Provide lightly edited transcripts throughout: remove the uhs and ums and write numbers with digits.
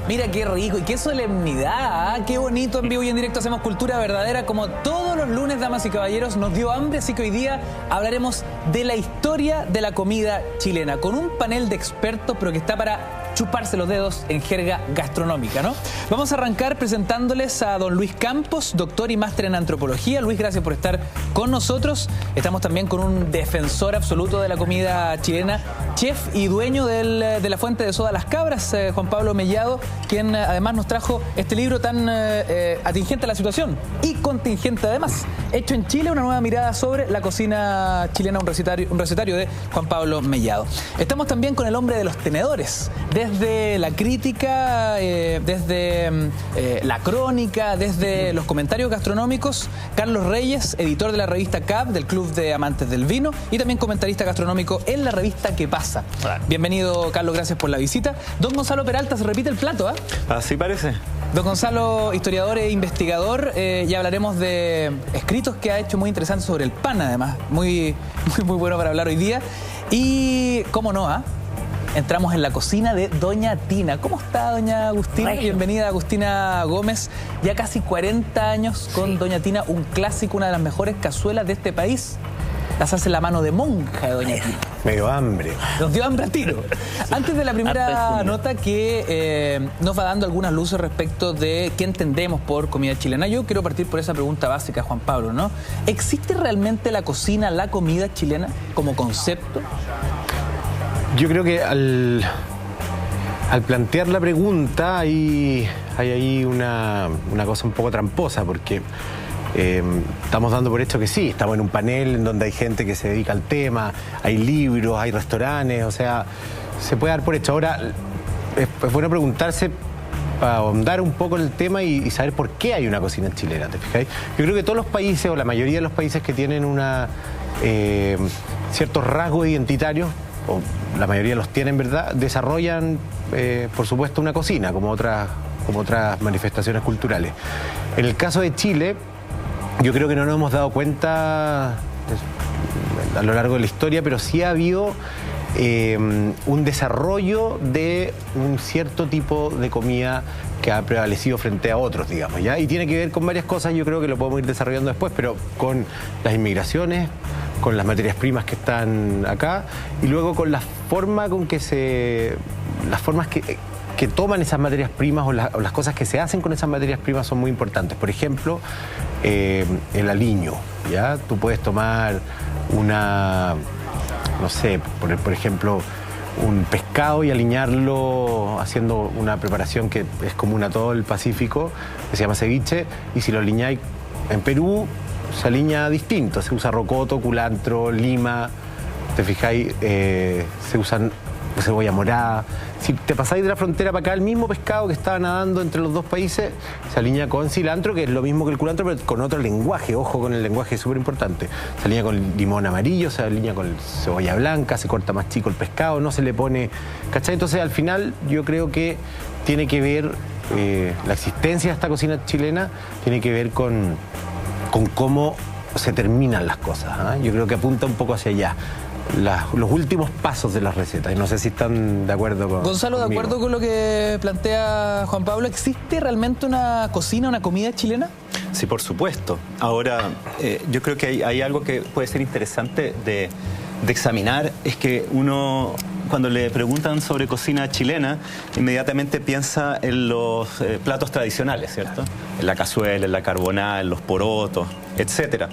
Mira qué rico y qué solemnidad, ¿eh? Qué bonito en vivo y en directo hacemos cultura verdadera como todos los lunes, damas y caballeros. Nos dio hambre, así que hoy día hablaremos de la historia de la comida chilena con un panel de expertos, pero que está para chuparse los dedos en jerga gastronómica, ¿no? Vamos a arrancar presentándoles a don Luis Campos, doctor y máster en antropología. Luis, gracias por estar con nosotros. Estamos también con un defensor absoluto de la comida chilena, chef y dueño de la fuente de soda Las Cabras, Juan Pablo Mellado, quien además nos trajo este libro tan atingente a la situación y contingente además, hecho en Chile, una nueva mirada sobre la cocina chilena, un recetario de Juan Pablo Mellado. Estamos también con el hombre de los tenedores, desde la crítica, desde la crónica, desde los comentarios gastronómicos, Carlos Reyes, editor de la revista CAP, del Club de Amantes del Vino, y también comentarista gastronómico en la revista ¿Qué pasa? Hola. Bienvenido, Carlos, gracias por la visita. Don Gonzalo Peralta, se repite el plato, ¿ah? Así parece. Don Gonzalo, historiador e investigador, ya hablaremos de escritos que ha hecho muy interesantes sobre el pan, además, muy bueno para hablar hoy día. Y, cómo no, ¿ah? Entramos en la cocina de Doña Tina. ¿Cómo está, doña Agustina? Bienvenida, Agustina Gómez. Ya casi 40 años con Doña Tina, un clásico, una de las mejores cazuelas de este país. Las hace la mano de monja de Doña Tina. Me dio hambre. Nos dio hambre a tiro. Antes de la primera nota que nos va dando algunas luces respecto de qué entendemos por comida chilena, yo quiero partir por esa pregunta básica, Juan Pablo, ¿no? ¿Existe realmente la cocina, la comida chilena como concepto? Yo creo que al plantear la pregunta hay ahí una cosa un poco tramposa, porque estamos dando por hecho que sí, estamos en un panel en donde hay gente que se dedica al tema, hay libros, hay restaurantes, o sea, se puede dar por hecho. Ahora, es bueno preguntarse para ahondar un poco en el tema y saber por qué hay una cocina chilena, ¿te fijáis? Yo creo que todos los países, o la mayoría de los países que tienen ciertos rasgos identitarios, o la mayoría los tienen, ¿verdad?, desarrollan, por supuesto, una cocina, como otras manifestaciones culturales. En el caso de Chile, yo creo que no nos hemos dado cuenta a lo largo de la historia, pero sí ha habido un desarrollo de un cierto tipo de comida que ha prevalecido frente a otros, digamos, ¿ya? Y tiene que ver con varias cosas, yo creo que lo podemos ir desarrollando después, pero con las inmigraciones, con las materias primas que están acá, y luego con la forma con que las formas que toman esas materias primas o las cosas que se hacen con esas materias primas son muy importantes. Por ejemplo, el aliño, ¿ya? Tú puedes tomar no sé, por ejemplo, un pescado y aliñarlo haciendo una preparación que es común a todo el Pacífico, que se llama ceviche, y si lo aliñáis en Perú, se aliña distinto, se usa rocoto, culantro, lima, te fijáis, se usan cebolla morada. Si te pasáis de la frontera para acá, el mismo pescado que estaba nadando entre los dos países se alinea con cilantro, que es lo mismo que el culantro, pero con otro lenguaje. Ojo con el lenguaje, es súper importante. Se alinea con limón amarillo, se alinea con cebolla blanca, se corta más chico el pescado, no se le pone... ¿Cachai? Entonces, al final, yo creo que tiene que ver, la existencia de esta cocina chilena tiene que ver con cómo se terminan las cosas, ¿eh? Yo creo que apunta un poco hacia allá. Los últimos pasos de las recetas, y no sé si están de acuerdo con Gonzalo, conmigo. ¿de acuerdo con lo que plantea Juan Pablo? ¿Existe realmente una cocina, una comida chilena? Sí, por supuesto. Ahora, yo creo que hay algo que puede ser interesante de examinar, es que uno, cuando le preguntan sobre cocina chilena, inmediatamente piensa en los platos tradicionales, ¿cierto? En la cazuela, en la carbonada, en los porotos, etcétera.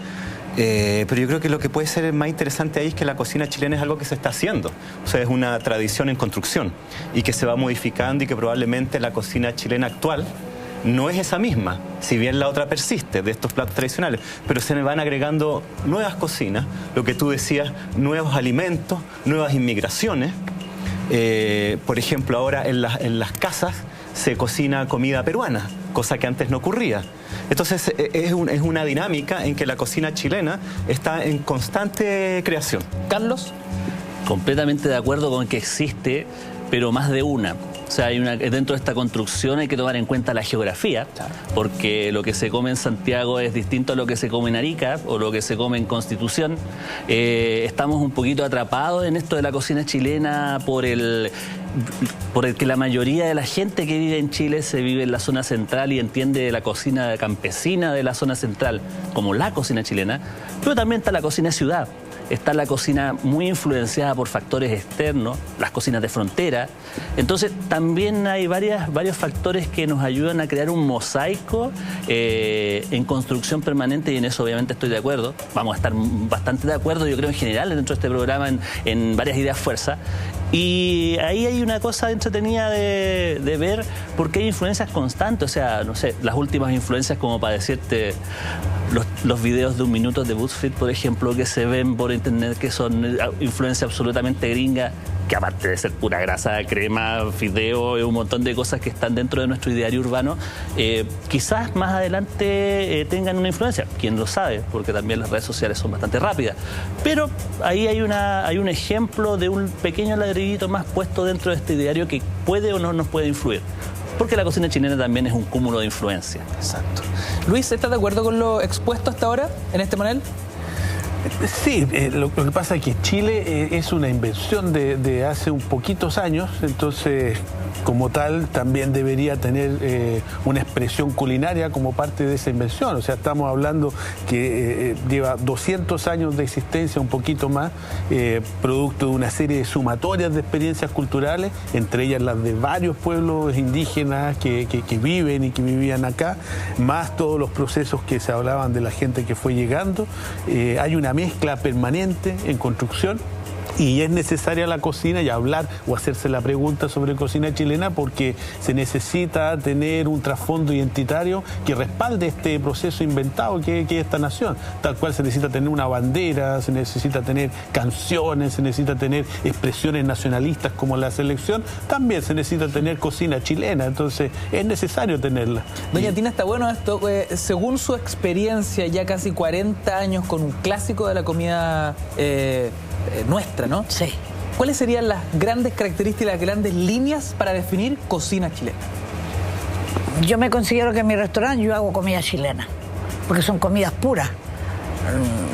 Pero yo creo que lo que puede ser más interesante ahí es que la cocina chilena es algo que se está haciendo. O sea, es una tradición en construcción y que se va modificando, y que probablemente la cocina chilena actual no es esa misma, si bien la otra persiste de estos platos tradicionales, pero se me van agregando nuevas cocinas, lo que tú decías, nuevos alimentos, nuevas inmigraciones. Por ejemplo, ahora en las casas se cocina comida peruana, cosa que antes no ocurría. Entonces es una dinámica en que la cocina chilena está en constante creación. Carlos. Completamente de acuerdo con que existe, pero más de una. O sea, dentro de esta construcción hay que tomar en cuenta la geografía, porque lo que se come en Santiago es distinto a lo que se come en Arica o lo que se come en Constitución. Estamos un poquito atrapados en esto de la cocina chilena por el que la mayoría de la gente que vive en Chile se vive en la zona central y entiende la cocina campesina de la zona central como la cocina chilena, pero también está la cocina ciudad. Está la cocina muy influenciada por factores externos, las cocinas de frontera. Entonces también hay varios factores que nos ayudan a crear un mosaico en construcción permanente, y en eso obviamente estoy de acuerdo. Vamos a estar bastante de acuerdo, yo creo, en general dentro de este programa en varias ideas fuerza. Y ahí hay una cosa entretenida de ver, porque hay influencias constantes. O sea, no sé, las últimas influencias, como para decirte, los videos de 1 minuto de BuzzFeed, por ejemplo, que se ven por internet, que son influencia absolutamente gringa, que aparte de ser pura grasa, crema, fideo y un montón de cosas que están dentro de nuestro ideario urbano, quizás más adelante tengan una influencia. Quién lo sabe, porque también las redes sociales son bastante rápidas. Pero ahí hay un ejemplo de un pequeño ladrillito más puesto dentro de este ideario que puede o no nos puede influir. Porque la cocina chilena también es un cúmulo de influencia. Exacto. Luis, ¿estás de acuerdo con lo expuesto hasta ahora en este panel? Sí, lo que pasa es que Chile es una invención de hace un poquitos años, entonces como tal también debería tener una expresión culinaria como parte de esa invención. O sea, estamos hablando que lleva 200 años de existencia, un poquito más, producto de una serie de sumatorias de experiencias culturales, entre ellas las de varios pueblos indígenas que viven y que vivían acá, más todos los procesos que se hablaban de la gente que fue llegando. Hay una mezcla permanente en construcción. Y es necesaria la cocina y hablar o hacerse la pregunta sobre cocina chilena, porque se necesita tener un trasfondo identitario que respalde este proceso inventado que es esta nación. Tal cual se necesita tener una bandera, se necesita tener canciones, se necesita tener expresiones nacionalistas como la selección, también se necesita tener cocina chilena, entonces es necesario tenerla. Doña Tina, está bueno esto. Según su experiencia, ya casi 40 años con un clásico de la comida nuestra, ¿no? Sí. ¿Cuáles serían las grandes características y las grandes líneas para definir cocina chilena? Yo me considero que en mi restaurante yo hago comida chilena, porque son comidas puras.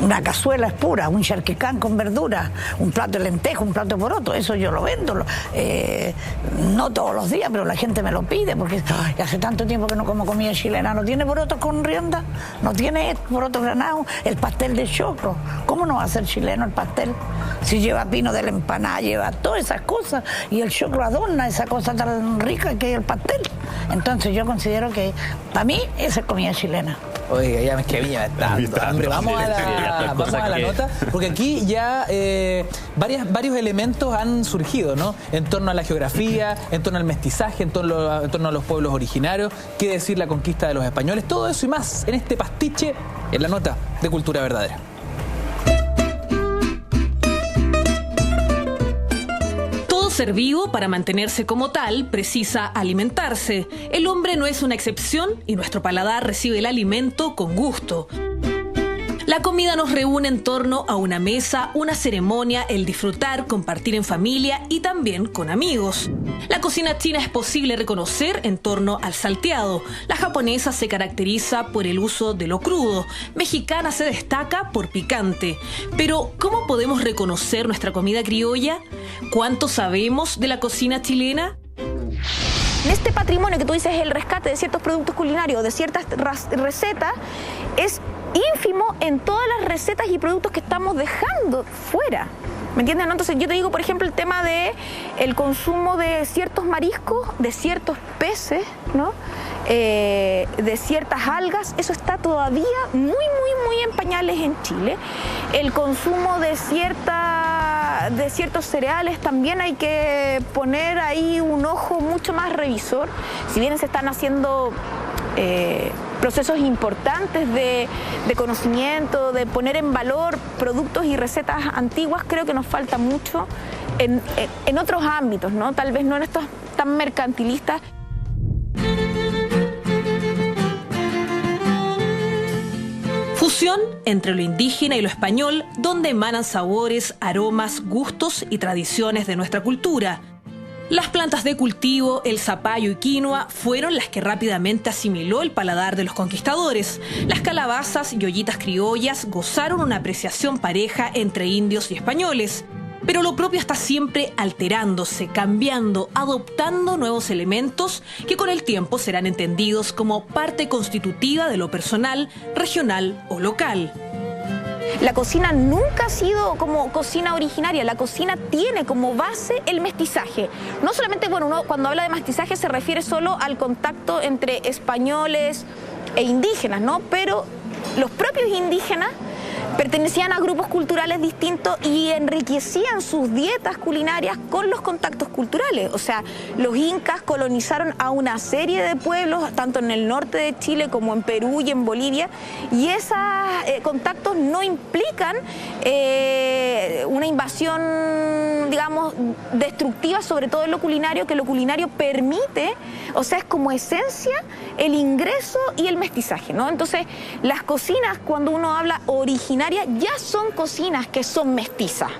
Una cazuela es pura, un charquicán con verdura, un plato de lenteja, un plato de poroto, eso yo lo vendo. No todos los días, pero la gente me lo pide, porque hace tanto tiempo que no como comida chilena. ¿No tiene porotos con rienda? ¿No tiene porotos granados? El pastel de choclo. ¿Cómo no va a ser chileno el pastel? Si lleva pino de la empanada, lleva todas esas cosas, y el choclo adorna esa cosa tan rica que es el pastel. Entonces yo considero que, para mí, esa es comida chilena. Oiga, ya me es que a mí ya me está dando hambre. Vamos a la nota, porque aquí ya varios elementos han surgido, ¿no? En torno a la geografía, en torno al mestizaje, en torno a los pueblos originarios, qué decir la conquista de los españoles, todo eso y más en este pastiche, en la nota de Cultura Verdadera. Ser vivo, para mantenerse como tal, precisa alimentarse. El hombre no es una excepción y nuestro paladar recibe el alimento con gusto. La comida nos reúne en torno a una mesa, una ceremonia, el disfrutar, compartir en familia y también con amigos. La cocina china es posible reconocer en torno al salteado. La japonesa se caracteriza por el uso de lo crudo. Mexicana se destaca por picante. Pero, ¿cómo podemos reconocer nuestra comida criolla? ¿Cuánto sabemos de la cocina chilena? En este patrimonio que tú dices, el rescate de ciertos productos culinarios, de ciertas recetas, es ínfimo en todas las recetas y productos que estamos dejando fuera. ¿Me entiendes? ¿No? Entonces yo te digo, por ejemplo, el tema de el consumo de ciertos mariscos, de ciertos peces, ¿no? De ciertas algas, eso está todavía muy en pañales en Chile. El consumo de ciertos cereales también hay que poner ahí un ojo mucho más revisor. Si bien se están haciendo procesos importantes de conocimiento, de poner en valor productos y recetas antiguas, creo que nos falta mucho en otros ámbitos, ¿no? Tal vez no en estos tan mercantilistas. Fusión entre lo indígena y lo español, donde emanan sabores, aromas, gustos y tradiciones de nuestra cultura. Las plantas de cultivo, el zapallo y quinoa fueron las que rápidamente asimiló el paladar de los conquistadores. Las calabazas y ollitas criollas gozaron una apreciación pareja entre indios y españoles. Pero lo propio está siempre alterándose, cambiando, adoptando nuevos elementos que con el tiempo serán entendidos como parte constitutiva de lo personal, regional o local. La cocina nunca ha sido como cocina originaria, la cocina tiene como base el mestizaje. No solamente, bueno, uno cuando habla de mestizaje se refiere solo al contacto entre españoles e indígenas, ¿no? Pero los propios indígenas pertenecían a grupos culturales distintos y enriquecían sus dietas culinarias con los contactos culturales. O sea, los incas colonizaron a una serie de pueblos, tanto en el norte de Chile como en Perú y en Bolivia, y esos contactos no implican una invasión, digamos, destructiva, sobre todo en lo culinario, que lo culinario permite, o sea, es como esencia el ingreso y el mestizaje, ¿no? Entonces, las cocinas, cuando uno habla originaria, ya son cocinas que son mestizas.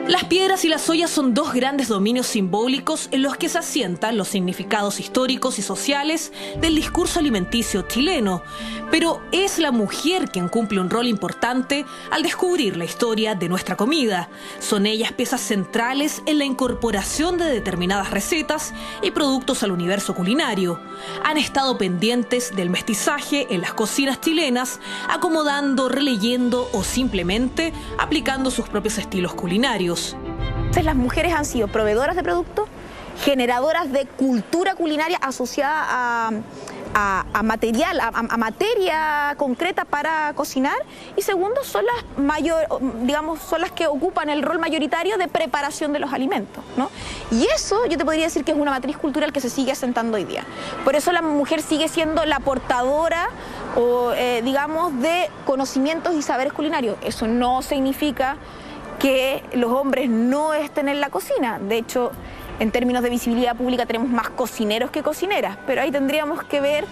Las piedras y las ollas son dos grandes dominios simbólicos en los que se asientan los significados históricos y sociales del discurso alimenticio chileno. Pero es la mujer quien cumple un rol importante al descubrir la historia de nuestra comida. Son ellas piezas centrales en la incorporación de determinadas recetas y productos al universo culinario. Han estado pendientes del mestizaje en las cocinas chilenas, acomodando, releyendo o simplemente aplicando sus propios estilos culinarios. Entonces las mujeres han sido proveedoras de productos, generadoras de cultura culinaria asociada a material, a materia concreta para cocinar, y segundo, son son las que ocupan el rol mayoritario de preparación de los alimentos, ¿no? Y eso yo te podría decir que es una matriz cultural que se sigue asentando hoy día. Por eso la mujer sigue siendo la portadora de conocimientos y saberes culinarios. Eso no significa que los hombres no estén en la cocina. De hecho, en términos de visibilidad pública tenemos más cocineros que cocineras, pero ahí tendríamos que ver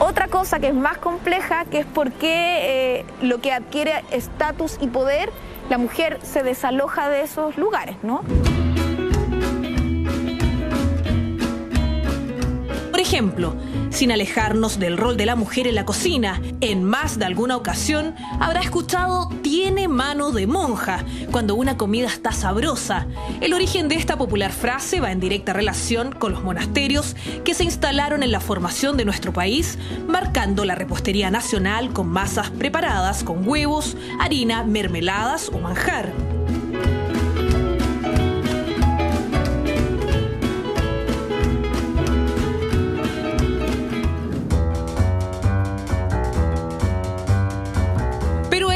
otra cosa que es más compleja, que es por qué lo que adquiere estatus y poder, la mujer se desaloja de esos lugares, ¿no? Por ejemplo, sin alejarnos del rol de la mujer en la cocina, en más de alguna ocasión habrá escuchado "tiene mano de monja" cuando una comida está sabrosa. El origen de esta popular frase va en directa relación con los monasterios que se instalaron en la formación de nuestro país, marcando la repostería nacional con masas preparadas con huevos, harina, mermeladas o manjar.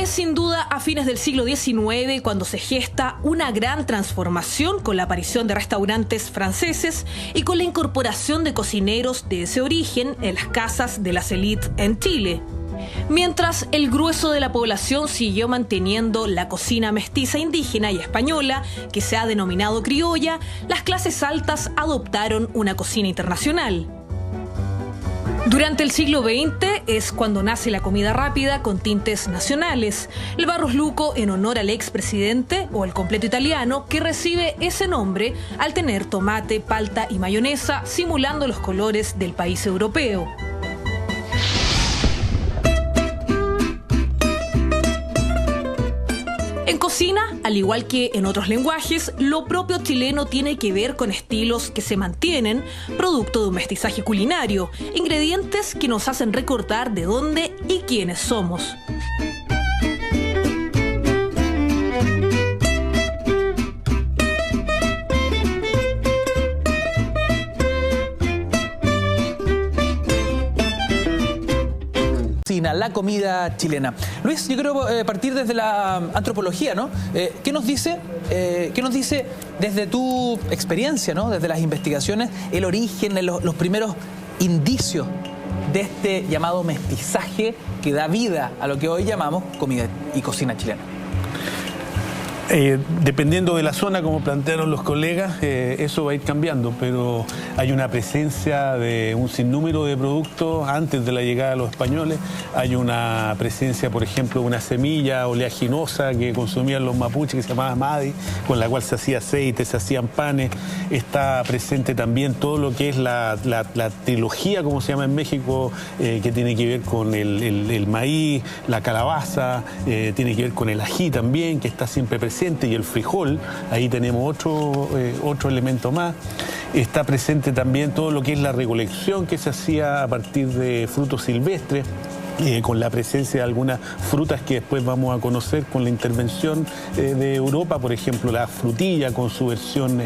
Sin duda, a fines del siglo XIX, cuando se gesta una gran transformación con la aparición de restaurantes franceses y con la incorporación de cocineros de ese origen en las casas de las élites en Chile. Mientras el grueso de la población siguió manteniendo la cocina mestiza indígena y española, que se ha denominado criolla, las clases altas adoptaron una cocina internacional. Durante el siglo XX es cuando nace la comida rápida con tintes nacionales. El Barros Luco en honor al expresidente, o el completo italiano, que recibe ese nombre al tener tomate, palta y mayonesa, simulando los colores del país europeo. En cocina, al igual que en otros lenguajes, lo propio chileno tiene que ver con estilos que se mantienen, producto de un mestizaje culinario, ingredientes que nos hacen recordar de dónde y quiénes somos. La comida chilena. Luis, yo quiero partir desde la antropología, ¿no? ¿Qué nos dice desde tu experiencia, ¿no? Desde las investigaciones, el origen, los primeros indicios de este llamado mestizaje que da vida a lo que hoy llamamos comida y cocina chilena? Dependiendo de la zona, como plantearon los colegas, eso va a ir cambiando, pero hay una presencia de un sinnúmero de productos antes de la llegada de los españoles. Hay una presencia, por ejemplo, de una semilla oleaginosa que consumían los mapuches que se llamaba madi, con la cual se hacía aceite, se hacían panes. Está presente también todo lo que es la trilogía, como se llama en México, que tiene que ver con el maíz, la calabaza, tiene que ver con el ají también, que está siempre presente, y el frijol. Ahí tenemos otro elemento más. Está presente también todo lo que es la recolección que se hacía a partir de frutos silvestres, con la presencia de algunas frutas que después vamos a conocer con la intervención de Europa, por ejemplo la frutilla con su versión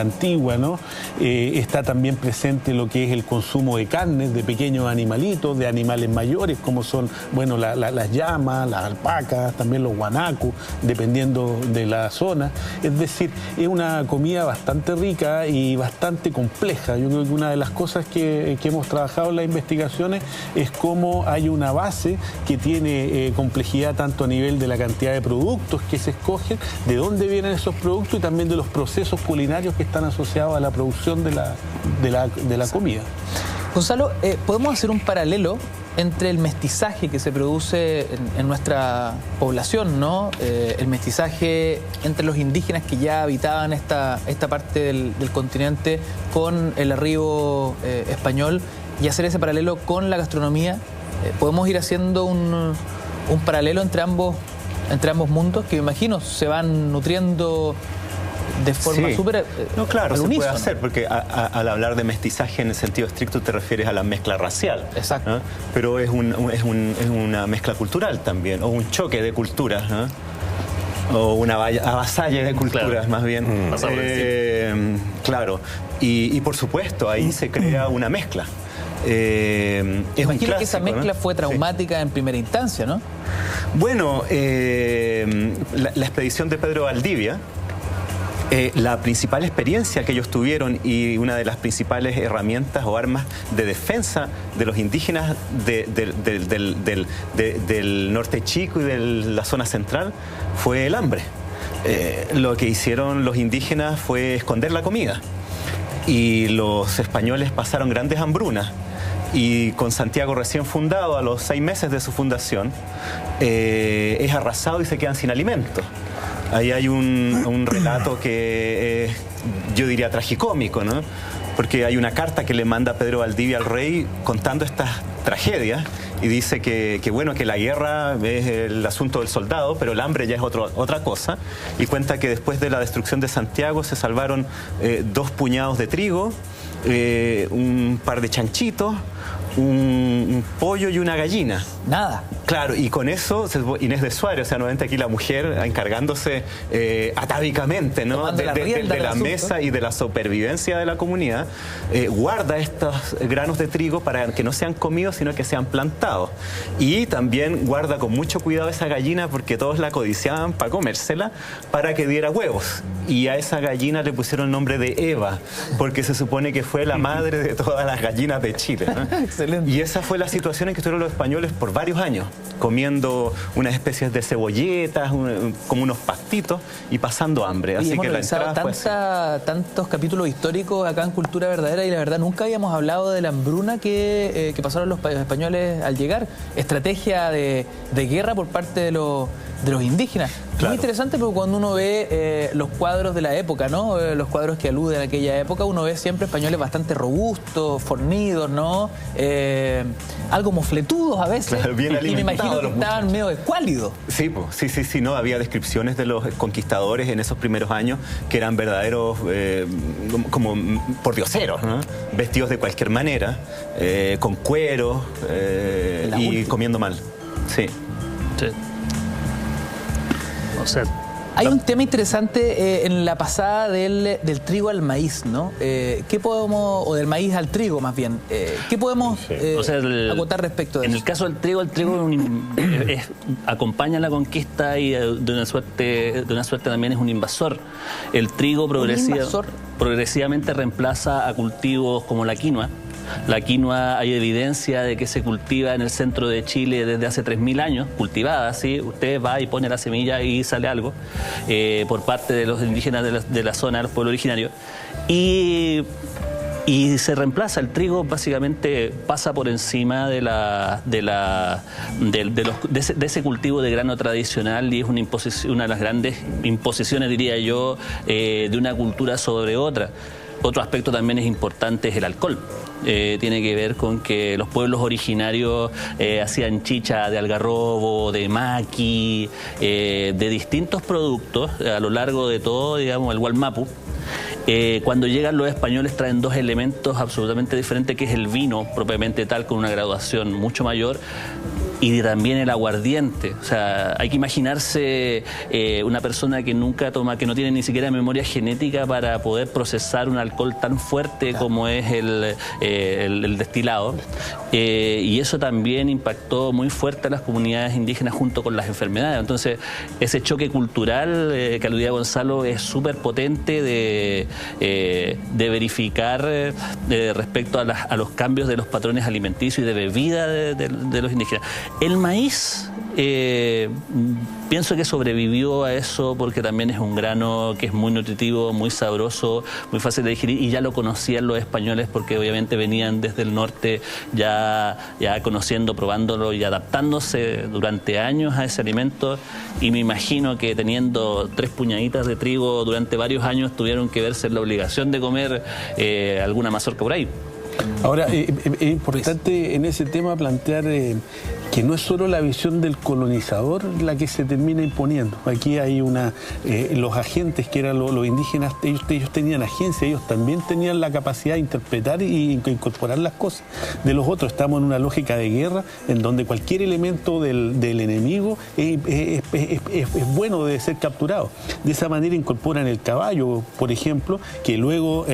antigua, ¿no? Está también presente lo que es el consumo de carnes, de pequeños animalitos, de animales mayores como son, bueno, las llamas, las alpacas, también los guanacos, dependiendo de la zona. Es decir, es una comida bastante rica y bastante compleja. Yo creo que una de las cosas que hemos trabajado en las investigaciones es cómo hay una base que tiene complejidad tanto a nivel de la cantidad de productos que se escogen, de dónde vienen esos productos y también de los procesos culinarios que están asociados a la producción de la comida. Gonzalo, ¿podemos hacer un paralelo entre el mestizaje que se produce en nuestra población, ¿no? El mestizaje entre los indígenas que ya habitaban esta parte del continente con el arribo español y hacer ese paralelo con la gastronomía? ¿Podemos ir haciendo un paralelo entre ambos mundos que me imagino se van nutriendo de forma súper no, claro, se unísono? puede hacer, porque al hablar de mestizaje en el sentido estricto te refieres a la mezcla racial. Exacto. ¿no? Pero es una mezcla cultural también, o un choque de culturas, ¿no? O una avasalle de culturas, claro, más bien. Claro. Y por supuesto, ahí se crea una mezcla. Imagino que esa mezcla, ¿no?, fue traumática en primera instancia, ¿no? Bueno, la expedición de Pedro Valdivia, la principal experiencia que ellos tuvieron y una de las principales herramientas o armas de defensa de los indígenas del norte chico y de la zona central fue el hambre. Lo que hicieron los indígenas fue esconder la comida y los españoles pasaron grandes hambrunas. Y con Santiago recién fundado, a los 6 meses de su fundación, es arrasado y se quedan sin alimento. Ahí hay un relato que es, yo diría, tragicómico, ¿no? Porque hay una carta que le manda Pedro Valdivia al rey contando estas tragedias y dice que bueno, que la guerra es el asunto del soldado, pero el hambre ya es otra cosa. Y cuenta que después de la destrucción de Santiago se salvaron 2 puñados de trigo, un par de chanchitos, un pollo y una gallina. Nada. Claro, y con eso Inés de Suárez, o sea, nuevamente aquí la mujer encargándose atávicamente, ¿no?, de la mesa y de la supervivencia de la comunidad, guarda estos granos de trigo para que no sean comidos, sino que sean plantados. Y también guarda con mucho cuidado esa gallina porque todos la codiciaban para comérsela, para que diera huevos. Y a esa gallina le pusieron el nombre de Eva, porque se supone que fue la madre de todas las gallinas de Chile, ¿no? Excelente. Y esa fue la situación en que estuvieron los españoles por varios años, comiendo unas especies de cebolletas, como unos pastitos y pasando hambre. Oye, así que la entrada fue así. Tantos capítulos históricos acá en Cultura Verdadera y la verdad nunca habíamos hablado de la hambruna que pasaron los españoles al llegar. Estrategia de guerra por parte de los indígenas. Claro. Muy interesante porque cuando uno ve los cuadros de la época, ¿no? Los cuadros que aluden a aquella época, uno ve siempre españoles bastante robustos, fornidos, ¿no? Algo mofletudos a veces. Claro, bien alimentados. Y me imagino que estaban medio escuálidos. Sí, sí, no, había descripciones de los conquistadores en esos primeros años que eran verdaderos como pordioseros, ¿no? Vestidos de cualquier manera, con cuero y comiendo mal. Sí. Sí. O sea, hay un tema interesante en la pasada del trigo al maíz, ¿no? ¿Qué podemos, o del maíz al trigo más bien, qué podemos acotar respecto de eso? En el caso del trigo, acompaña la conquista y de una suerte también es un invasor. El trigo progresivamente reemplaza a cultivos como la quinoa. La quinoa hay evidencia de que se cultiva en el centro de Chile desde hace 3.000 años, cultivada, ¿sí? Usted va y pone la semilla y sale algo por parte de los indígenas de la zona, de los pueblos originarios. Y se reemplaza, el trigo básicamente pasa por encima de ese cultivo de grano tradicional y es una de las grandes imposiciones, diría yo, de una cultura sobre otra. Otro aspecto también es importante, es el alcohol. Tiene que ver con que los pueblos originarios hacían chicha de algarrobo, de maqui, de distintos productos a lo largo de todo, digamos, el Gualmapu. Cuando llegan los españoles traen dos elementos absolutamente diferentes, que es el vino propiamente tal, con una graduación mucho mayor, y también el aguardiente. O sea, hay que imaginarse una persona que nunca toma, que no tiene ni siquiera memoria genética para poder procesar un alcohol tan fuerte como es el destilado. Y eso también impactó muy fuerte a las comunidades indígenas junto con las enfermedades. Entonces, ese choque cultural que aludía Gonzalo es súper potente de verificar respecto a los cambios de los patrones alimenticios y de bebida de los indígenas. El maíz, pienso que sobrevivió a eso porque también es un grano que es muy nutritivo, muy sabroso, muy fácil de digerir, y ya lo conocían los españoles porque obviamente venían desde el norte ya conociendo, probándolo y adaptándose durante años a ese alimento, y me imagino que teniendo 3 puñaditas de trigo durante varios años tuvieron que verse en la obligación de comer alguna mazorca por ahí. Ahora, es importante en ese tema plantear que no es solo la visión del colonizador la que se termina imponiendo. Aquí hay los agentes que eran los indígenas, ellos tenían agencia, ellos también tenían la capacidad de interpretar y incorporar las cosas de los otros. Estamos en una lógica de guerra en donde cualquier elemento del enemigo es bueno de ser capturado. De esa manera incorporan el caballo, por ejemplo, que luego,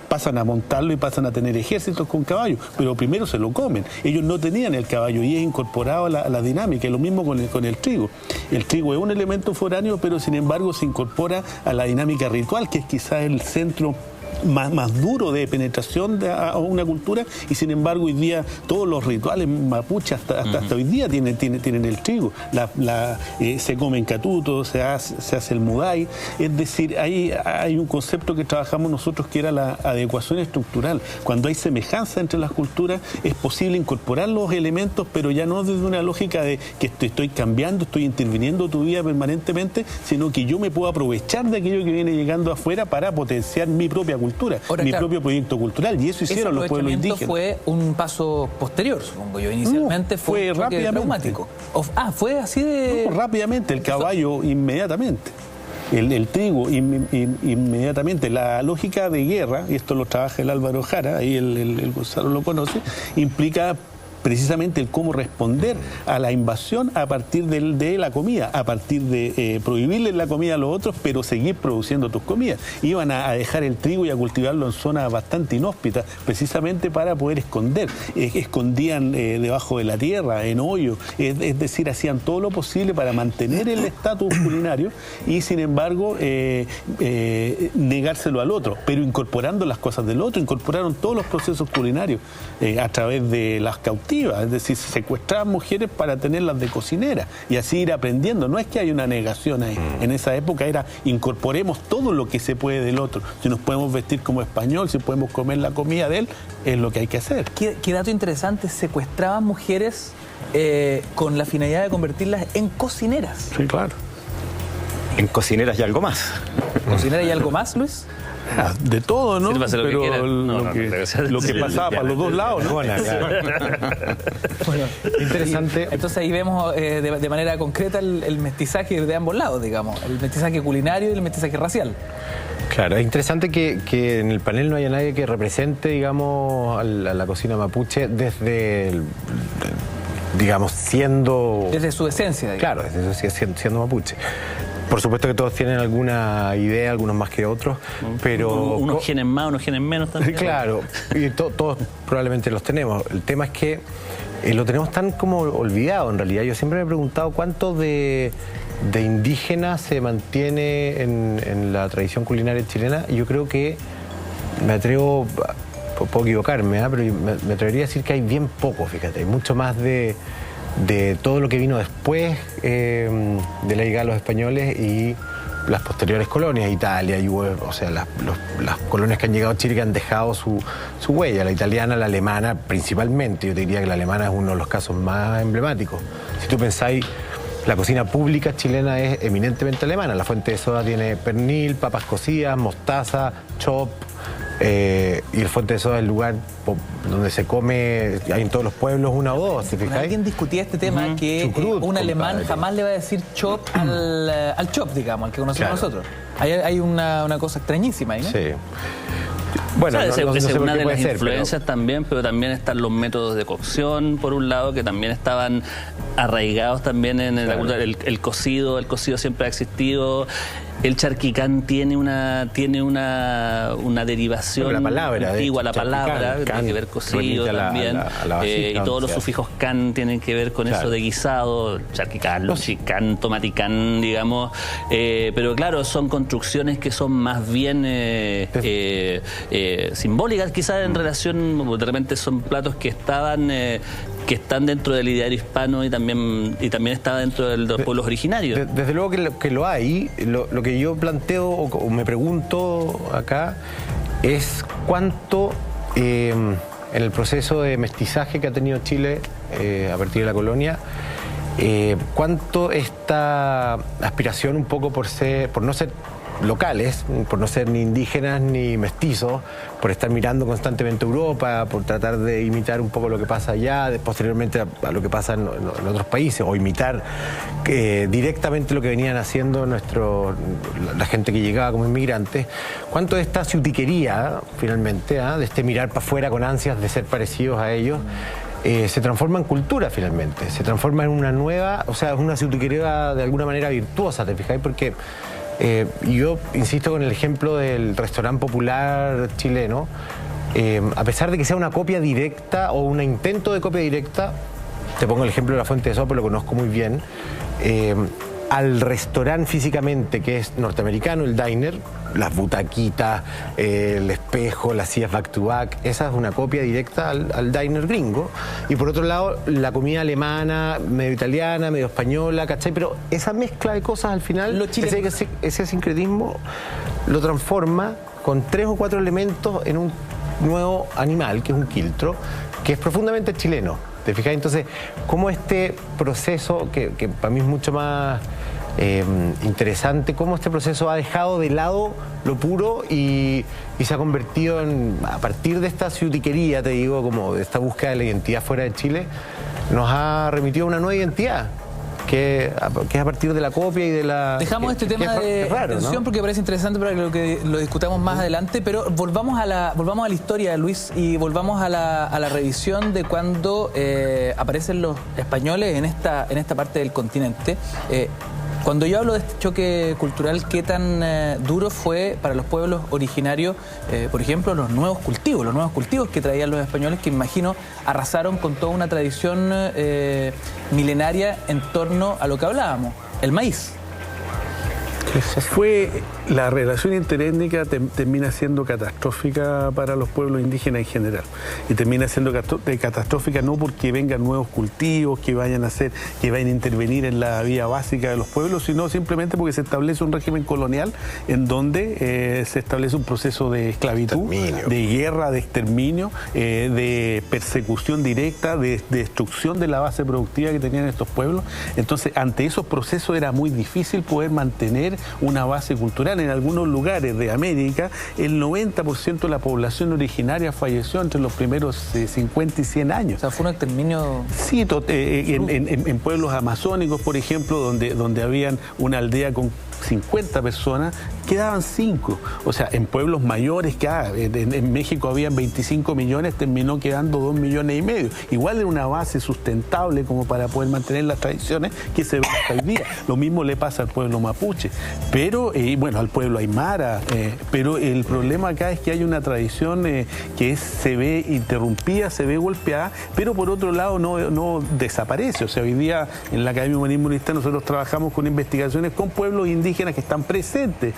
pasan a montarlo y pasan a tener ejércitos con caballos, pero primero se lo comen. Ellos no tenían el caballo y es incorporado a la dinámica, y lo mismo con el trigo. El trigo es un elemento foráneo, pero sin embargo se incorpora a la dinámica ritual, que es quizás el centro más duro de penetración a una cultura, y sin embargo hoy día todos los rituales mapuches hasta hoy día tienen el trigo. Se comen catutos, se hace el mudai. Es decir, hay un concepto que trabajamos nosotros que era la adecuación estructural. Cuando hay semejanza entre las culturas es posible incorporar los elementos, pero ya no desde una lógica de que estoy cambiando, estoy interviniendo tu vida permanentemente, sino que yo me puedo aprovechar de aquello que viene llegando afuera para potenciar mi propia cultura. Ahora, mi propio proyecto cultural, y eso hicieron los pueblos indígenas. Fue un paso posterior, supongo yo. Inicialmente fue rápidamente. Fue así de... No, rápidamente, el caballo inmediatamente. El trigo inmediatamente. La lógica de guerra, y esto lo trabaja el Álvaro Jara, ahí el Gonzalo lo conoce, implica precisamente el cómo responder a la invasión a partir de la comida, a partir de prohibirle la comida a los otros, pero seguir produciendo tus comidas. Iban a dejar el trigo y a cultivarlo en zonas bastante inhóspitas, precisamente para poder esconder. Escondían debajo de la tierra, en hoyos, es decir, hacían todo lo posible para mantener el estatus culinario y, sin embargo, negárselo al otro, pero incorporando las cosas del otro. Incorporaron todos los procesos culinarios a través de las cautivas. Es decir, secuestraban mujeres para tenerlas de cocineras y así ir aprendiendo. No es que haya una negación ahí. En esa época era incorporemos todo lo que se puede del otro. Si nos podemos vestir como español, si podemos comer la comida de él, es lo que hay que hacer. Qué dato interesante, secuestraban mujeres con la finalidad de convertirlas en cocineras. Sí, claro. En cocineras y algo más. ¿Cocineras y algo más, Luis? De todo, ¿no? Pero lo que pasaba para los dos lados, ¿no? Bueno, interesante. Entonces ahí vemos de manera concreta el mestizaje de ambos lados, digamos. El mestizaje culinario y el mestizaje racial. Claro, es interesante que en el panel no haya nadie que represente, digamos, a la cocina mapuche desde digamos, siendo... Desde su esencia, digamos. Claro, desde siendo mapuche. Por supuesto que todos tienen alguna idea, algunos más que otros, pero... Unos genes más, unos genes menos también. Claro, y todos probablemente los tenemos. El tema es que lo tenemos tan como olvidado en realidad. Yo siempre me he preguntado cuánto de indígena se mantiene en la tradición culinaria chilena. Y yo creo que me atrevo puedo equivocarme, pero me atrevería a decir que hay bien poco, fíjate, hay mucho más de todo lo que vino después de la llegada de los españoles y las posteriores colonias, Italia, o sea, las colonias que han llegado a Chile que han dejado su huella, la italiana, la alemana principalmente. Yo te diría que la alemana es uno de los casos más emblemáticos. Si tú pensáis, la cocina pública chilena es eminentemente alemana. La Fuente de Soda tiene pernil, papas cocidas, mostaza, chop. Y el Fuente de Soda es el lugar donde se come, hay en todos los pueblos una o dos, ¿te fijáis? Alguien discutía este tema, que Chucrut, un alemán compadre. jamás le va a decir chop al chop, digamos, al que conocemos nosotros. Hay una cosa extrañísima ahí, ¿no? Sí. Bueno, esa no sé es por una qué de puede las ser, influencias también, pero también están los métodos de cocción, por un lado, que también estaban arraigados también en la cultura. El cocido siempre ha existido. El charquicán tiene una derivación la palabra, antigua, la palabra, can, tiene que ver cocido remite también. a la vasija, y todos los o sea. sufijos can tienen que ver con eso de guisado, charquicán, luchicán, tomaticán, digamos. Pero claro, son construcciones que son más bien simbólicas, quizás en relación, de repente son platos que están dentro del ideario hispano y también está dentro de los pueblos originarios. Desde luego que lo hay. Lo que yo planteo o me pregunto acá es cuánto en el proceso de mestizaje que ha tenido Chile a partir de la colonia, cuánto esta aspiración un poco por no ser locales, por no ser ni indígenas ni mestizos, por estar mirando constantemente Europa, por tratar de imitar un poco lo que pasa allá, posteriormente a lo que pasa en otros países, o imitar directamente lo que venían haciendo la gente que llegaba como inmigrantes. ¿Cuánto de esta ciutiquería, finalmente, de este mirar para afuera con ansias de ser parecidos a ellos, se transforma en cultura finalmente? Se transforma en una nueva, o sea, es una ciutiquería de alguna manera virtuosa, ¿te fijáis? Porque yo insisto con el ejemplo del restaurante popular chileno, a pesar de que sea una copia directa o un intento de copia directa, te pongo el ejemplo de la Fuente de Soda, lo conozco muy bien, al restaurante físicamente, que es norteamericano, el diner, las butaquitas, el espejo, las sillas back to back, esa es una copia directa al diner gringo. Y por otro lado, la comida alemana, medio italiana, medio española, ¿cachai? Pero esa mezcla de cosas al final, ese sincretismo lo transforma con 3 o 4 elementos en un nuevo animal, que es un quiltro, que es profundamente chileno. ¿Te fijas? Entonces, cómo este proceso, que para mí es mucho más interesante, cómo este proceso ha dejado de lado lo puro y se ha convertido a partir de esta ciutiquería, te digo, como de esta búsqueda de la identidad fuera de Chile, nos ha remitido a una nueva identidad, que es a partir de la copia y de la... Dejamos este tema de extensión, ¿no? Porque parece interesante para que lo discutamos más adelante, pero volvamos a la historia, Luis, y volvamos a la revisión de cuando aparecen los españoles en esta parte del continente. Cuando yo hablo de este choque cultural, ¿qué tan duro fue para los pueblos originarios, por ejemplo, los nuevos cultivos que traían los españoles, que imagino arrasaron con toda una tradición milenaria en torno a lo que hablábamos, el maíz? La relación interétnica termina siendo catastrófica para los pueblos indígenas en general, y termina siendo catastrófica no porque vengan nuevos cultivos que vayan a intervenir en la vida básica de los pueblos, sino simplemente porque se establece un régimen colonial en donde se establece un proceso de esclavitud, de guerra, de exterminio, de persecución directa, de destrucción de la base productiva que tenían estos pueblos. Entonces, ante esos procesos era muy difícil poder mantener una base cultural. En algunos lugares de América, el 90% de la población originaria falleció entre los primeros 50 y 100 años. O sea, fue un exterminio... Sí, en pueblos amazónicos, por ejemplo, donde habían una aldea con 50 personas, quedaban 5. O sea, en pueblos mayores, que en México habían 25 millones, terminó quedando 2,5 millones. Igual era una base sustentable como para poder mantener las tradiciones que se ven hasta hoy día. Lo mismo le pasa al pueblo mapuche. Pero, bueno, al pueblo aymara, pero el problema acá es que hay una tradición que se ve interrumpida, se ve golpeada, pero por otro lado no desaparece. O sea, hoy día en la Academia Humanismo Lista nosotros trabajamos con investigaciones con pueblos indígenas que están presentes.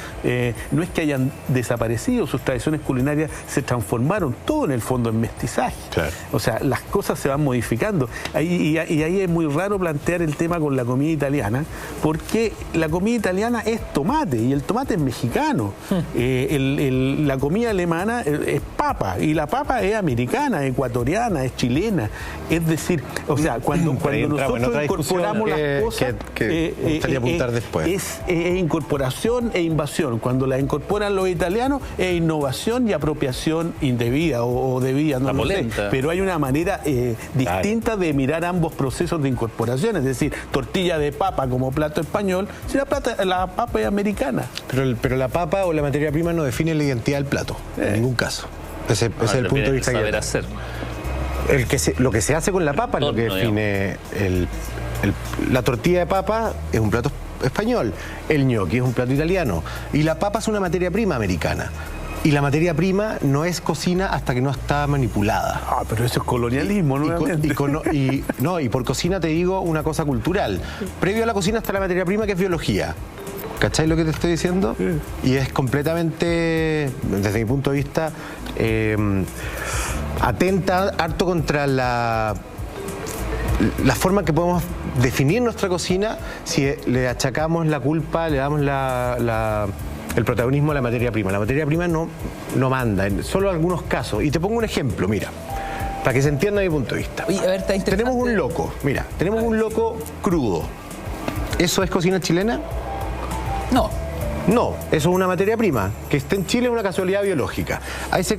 No es que hayan desaparecido, sus tradiciones culinarias se transformaron, todo en el fondo en mestizaje. Claro. O sea, las cosas se van modificando. Y ahí es muy raro plantear el tema con la comida italiana, porque la comida italiana es tomate, y el tomate es mexicano. La comida alemana es papa, y la papa es americana, ecuatoriana, es chilena. Es decir, o sea, cuando nosotros incorporamos las cosas, que me gustaría apuntar después. Es incorporación e invasión. Cuando la incorporan los italianos, es innovación y apropiación indebida o debida, no lo sé. Pero hay una manera distinta de mirar ambos procesos de incorporación, es decir, tortilla de papa como plato español, si la papa es americana. Pero la papa o la materia prima no define la identidad del plato, en ningún caso. Ese es el punto de vista saber hacer. Lo que se hace con la papa es lo que define la tortilla de papa es un plato español, el gnocchi es un plato italiano y la papa es una materia prima americana. Y la materia prima no es cocina hasta que no está manipulada. Ah, pero eso es colonialismo, nuevamente. Y por cocina te digo una cosa cultural. Previo a la cocina está la materia prima, que es biología. ¿Cachai lo que te estoy diciendo? Sí. Y es completamente, desde mi punto de vista, atenta harto contra la forma que podemos definir nuestra cocina si le achacamos la culpa, le damos el protagonismo a la materia prima. La materia prima no manda, en solo algunos casos. Y te pongo un ejemplo, mira, para que se entienda mi punto de vista. Oye, a ver, tenemos un loco, mira, tenemos un loco crudo. ¿Eso es cocina chilena? No. No, eso es una materia prima. Que esté en Chile es una casualidad biológica. A ese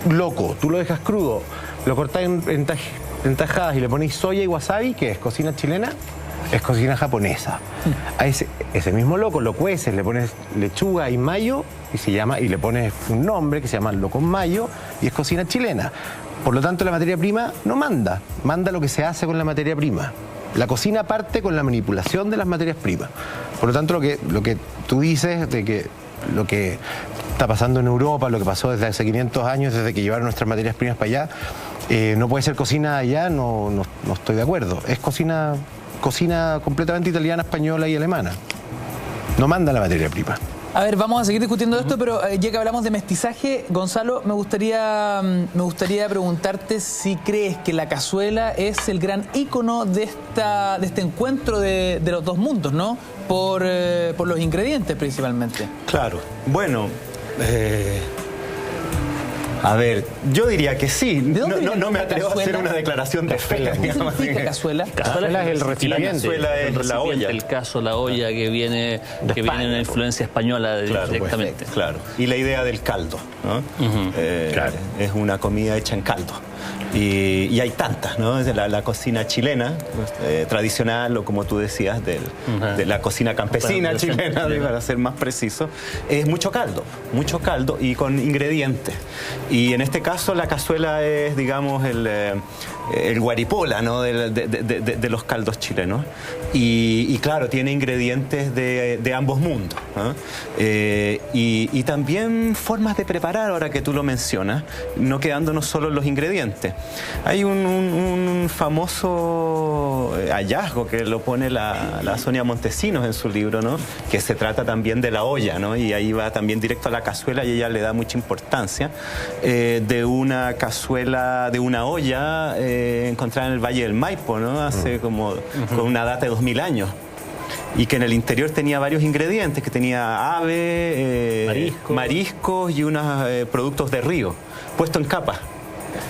loco, tú lo dejas crudo, lo cortás en tajadas y le ponéis soya y wasabi, ¿qué es? ¿Cocina chilena? Es cocina japonesa. A ese mismo loco lo cueces, le pones lechuga y mayo y le pones un nombre que se llama loco mayo y es cocina chilena. Por lo tanto, la materia prima no manda lo que se hace con la materia prima. La cocina parte con la manipulación de las materias primas. Por lo tanto, lo que tú dices de que lo que está pasando en Europa, lo que pasó desde hace 500 años, desde que llevaron nuestras materias primas para allá, no puede ser cocina allá, no estoy de acuerdo. Es cocina completamente italiana, española y alemana. No manda la materia prima. A ver, vamos a seguir discutiendo esto, pero ya que hablamos de mestizaje, Gonzalo, me gustaría preguntarte si crees que la cazuela es el gran ícono de este encuentro de los dos mundos, ¿no? Por los ingredientes principalmente. Claro. Bueno, a ver, yo diría que sí. No me atrevo a hacer una declaración de fe. ¿Qué significa cazuela? Cazuela es el recipiente. Cazuela es la olla. El caso, la olla que viene en una influencia española directamente. Pues, claro. Y la idea del caldo, ¿no? Claro. Es una comida hecha en caldo. Y hay tantas, ¿no? La cocina chilena, tradicional, o como tú decías, de la cocina campesina chilena, para ser más preciso, es mucho caldo y con ingredientes. Y en este caso la cazuela es, digamos, el guaripola, ¿no? de los caldos chilenos. Y claro, tiene ingredientes de ambos mundos, ¿no? Y también formas de preparar, ahora que tú lo mencionas, no quedándonos solo en los ingredientes. Hay un famoso hallazgo que lo pone la Sonia Montesinos en su libro, ¿no? Que se trata también de la olla, ¿no? Y ahí va también directo a la cazuela y ella le da mucha importancia, de una cazuela, de una olla encontrada en el Valle del Maipo, ¿no? Hace como con una data de 2000 años. Y que en el interior tenía varios ingredientes, que tenía ave, mariscos y unos productos de río, puesto en capas.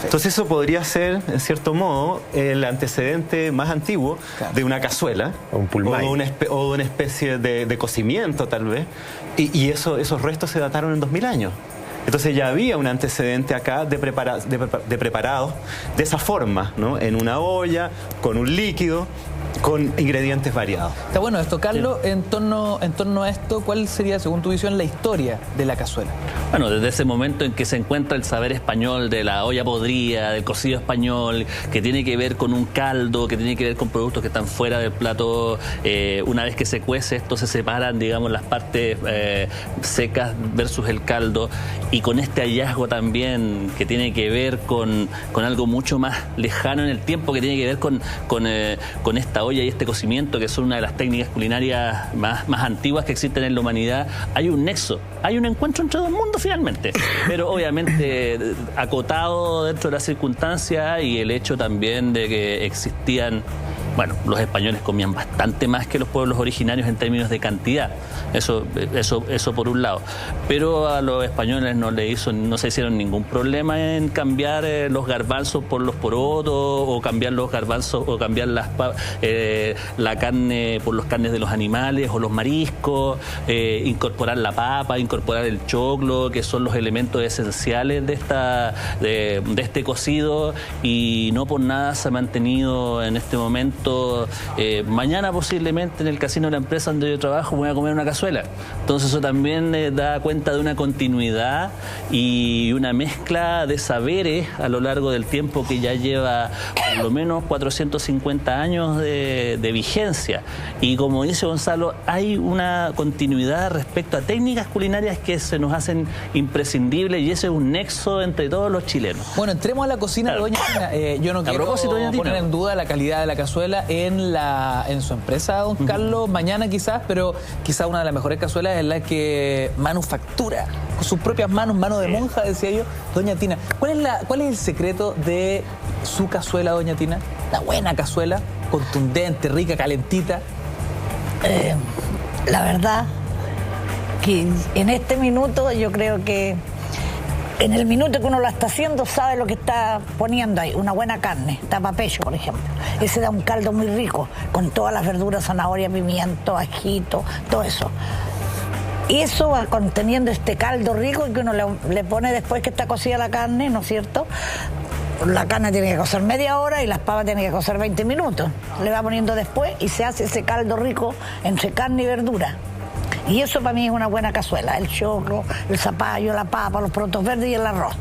Entonces eso podría ser, en cierto modo, el antecedente más antiguo de una cazuela o de una especie de cocimiento, tal vez. Y esos restos se dataron en 2000 años. Entonces ya había un antecedente acá de preparados de esa forma, ¿no? En una olla, con un líquido, con ingredientes variados. Está bueno esto, Carlos. En torno a esto, ¿cuál sería, según tu visión, la historia de la cazuela? Bueno, desde ese momento en que se encuentra el saber español de la olla podrida, del cocido español, que tiene que ver con un caldo, que tiene que ver con productos que están fuera del plato, una vez que se cuece esto se separan, digamos, las partes secas versus el caldo, y con este hallazgo también que tiene que ver con algo mucho más lejano en el tiempo, que tiene que ver con esta olla y este cocimiento, que son una de las técnicas culinarias más antiguas que existen en la humanidad. Hay un nexo, hay un encuentro entre dos mundos finalmente, pero obviamente acotado dentro de las circunstancias y el hecho también de que existían, bueno, los españoles comían bastante más que los pueblos originarios en términos de cantidad, eso por un lado, pero a los españoles no se hicieron ningún problema en cambiar los garbanzos por los porotos, o cambiar los garbanzos, o cambiar la carne por los carnes de los animales o los mariscos, incorporar la papa, incorporar el choclo, que son los elementos esenciales de este cocido, y no por nada se ha mantenido en este momento. Mañana posiblemente en el casino de la empresa donde yo trabajo voy a comer una cazuela. Entonces eso también da cuenta de una continuidad y una mezcla de saberes a lo largo del tiempo que ya lleva por lo menos 450 años de vigencia. Y como dice Gonzalo, hay una continuidad respecto a técnicas culinarias que se nos hacen imprescindibles, y ese es un nexo entre todos los chilenos. Bueno, entremos a la cocina de Doña Tina. Yo no quiero poner en duda la calidad de la cazuela en su empresa, don Carlos, mañana quizás, pero quizás una de las mejores cazuelas es la que manufactura con sus propias manos, mano de monja, decía yo, Doña Tina. ¿Cuál es el secreto de su cazuela, Doña Tina? Una buena cazuela, contundente, rica, calentita. La verdad que en este minuto yo creo que en el minuto que uno la está haciendo sabe lo que está poniendo ahí. Una buena carne, tapapecho, por ejemplo. Ese da un caldo muy rico, con todas las verduras, zanahoria, pimiento, ajito, todo eso. Y eso va conteniendo este caldo rico que uno le pone después que está cocida la carne, ¿no es cierto? La carne tiene que cocer media hora y las papas tienen que cocer 20 minutos. Le va poniendo después y se hace ese caldo rico entre carne y verdura. Y eso para mí es una buena cazuela. El choclo, el zapallo, la papa, los porotos verdes y el arroz.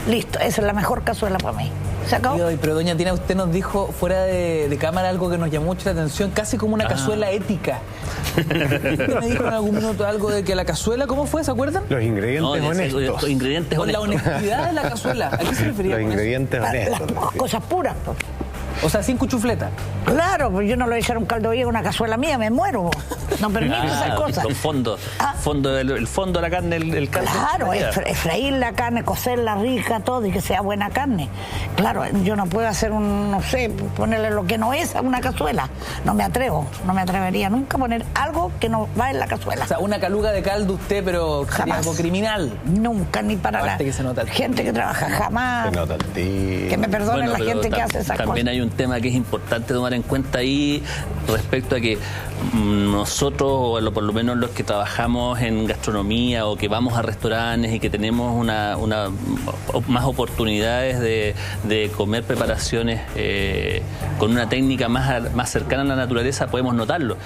Listo, esa es la mejor cazuela para mí. ¿Se acabó? Pero Doña Tina, usted nos dijo fuera de cámara algo que nos llamó mucho la atención, casi como una cazuela ética. Usted me dijo en algún minuto algo de que la cazuela, ¿cómo fue? ¿Se acuerdan? Los ingredientes honestos. Los ingredientes Con honestos. la honestidad de la cazuela. ¿A qué se refería? Los con ingredientes honestos. Las cosas puras, pues. O sea, sin cuchufleta. Claro, pues yo no le voy a echar un caldo viejo a una cazuela mía, me muero. No permito esas cosas. Con fondo. El fondo de la carne, el caldo. Claro, es freír la carne, cocerla rica, todo, y que sea buena carne. Claro, yo no puedo hacer no sé, ponerle lo que no es a una cazuela. No me atrevería nunca a poner algo que no va en la cazuela. O sea, una caluga de caldo usted, pero sería algo criminal. Nunca, ni para la que se nota gente que trabaja, jamás. Se nota el tío. Que me perdonen la gente que hace esas también cosas. Hay un tema que es importante tomar en cuenta ahí respecto a que nosotros, o por lo menos los que trabajamos en gastronomía o que vamos a restaurantes y que tenemos más oportunidades de comer preparaciones con una técnica más cercana a la naturaleza, podemos notarlo.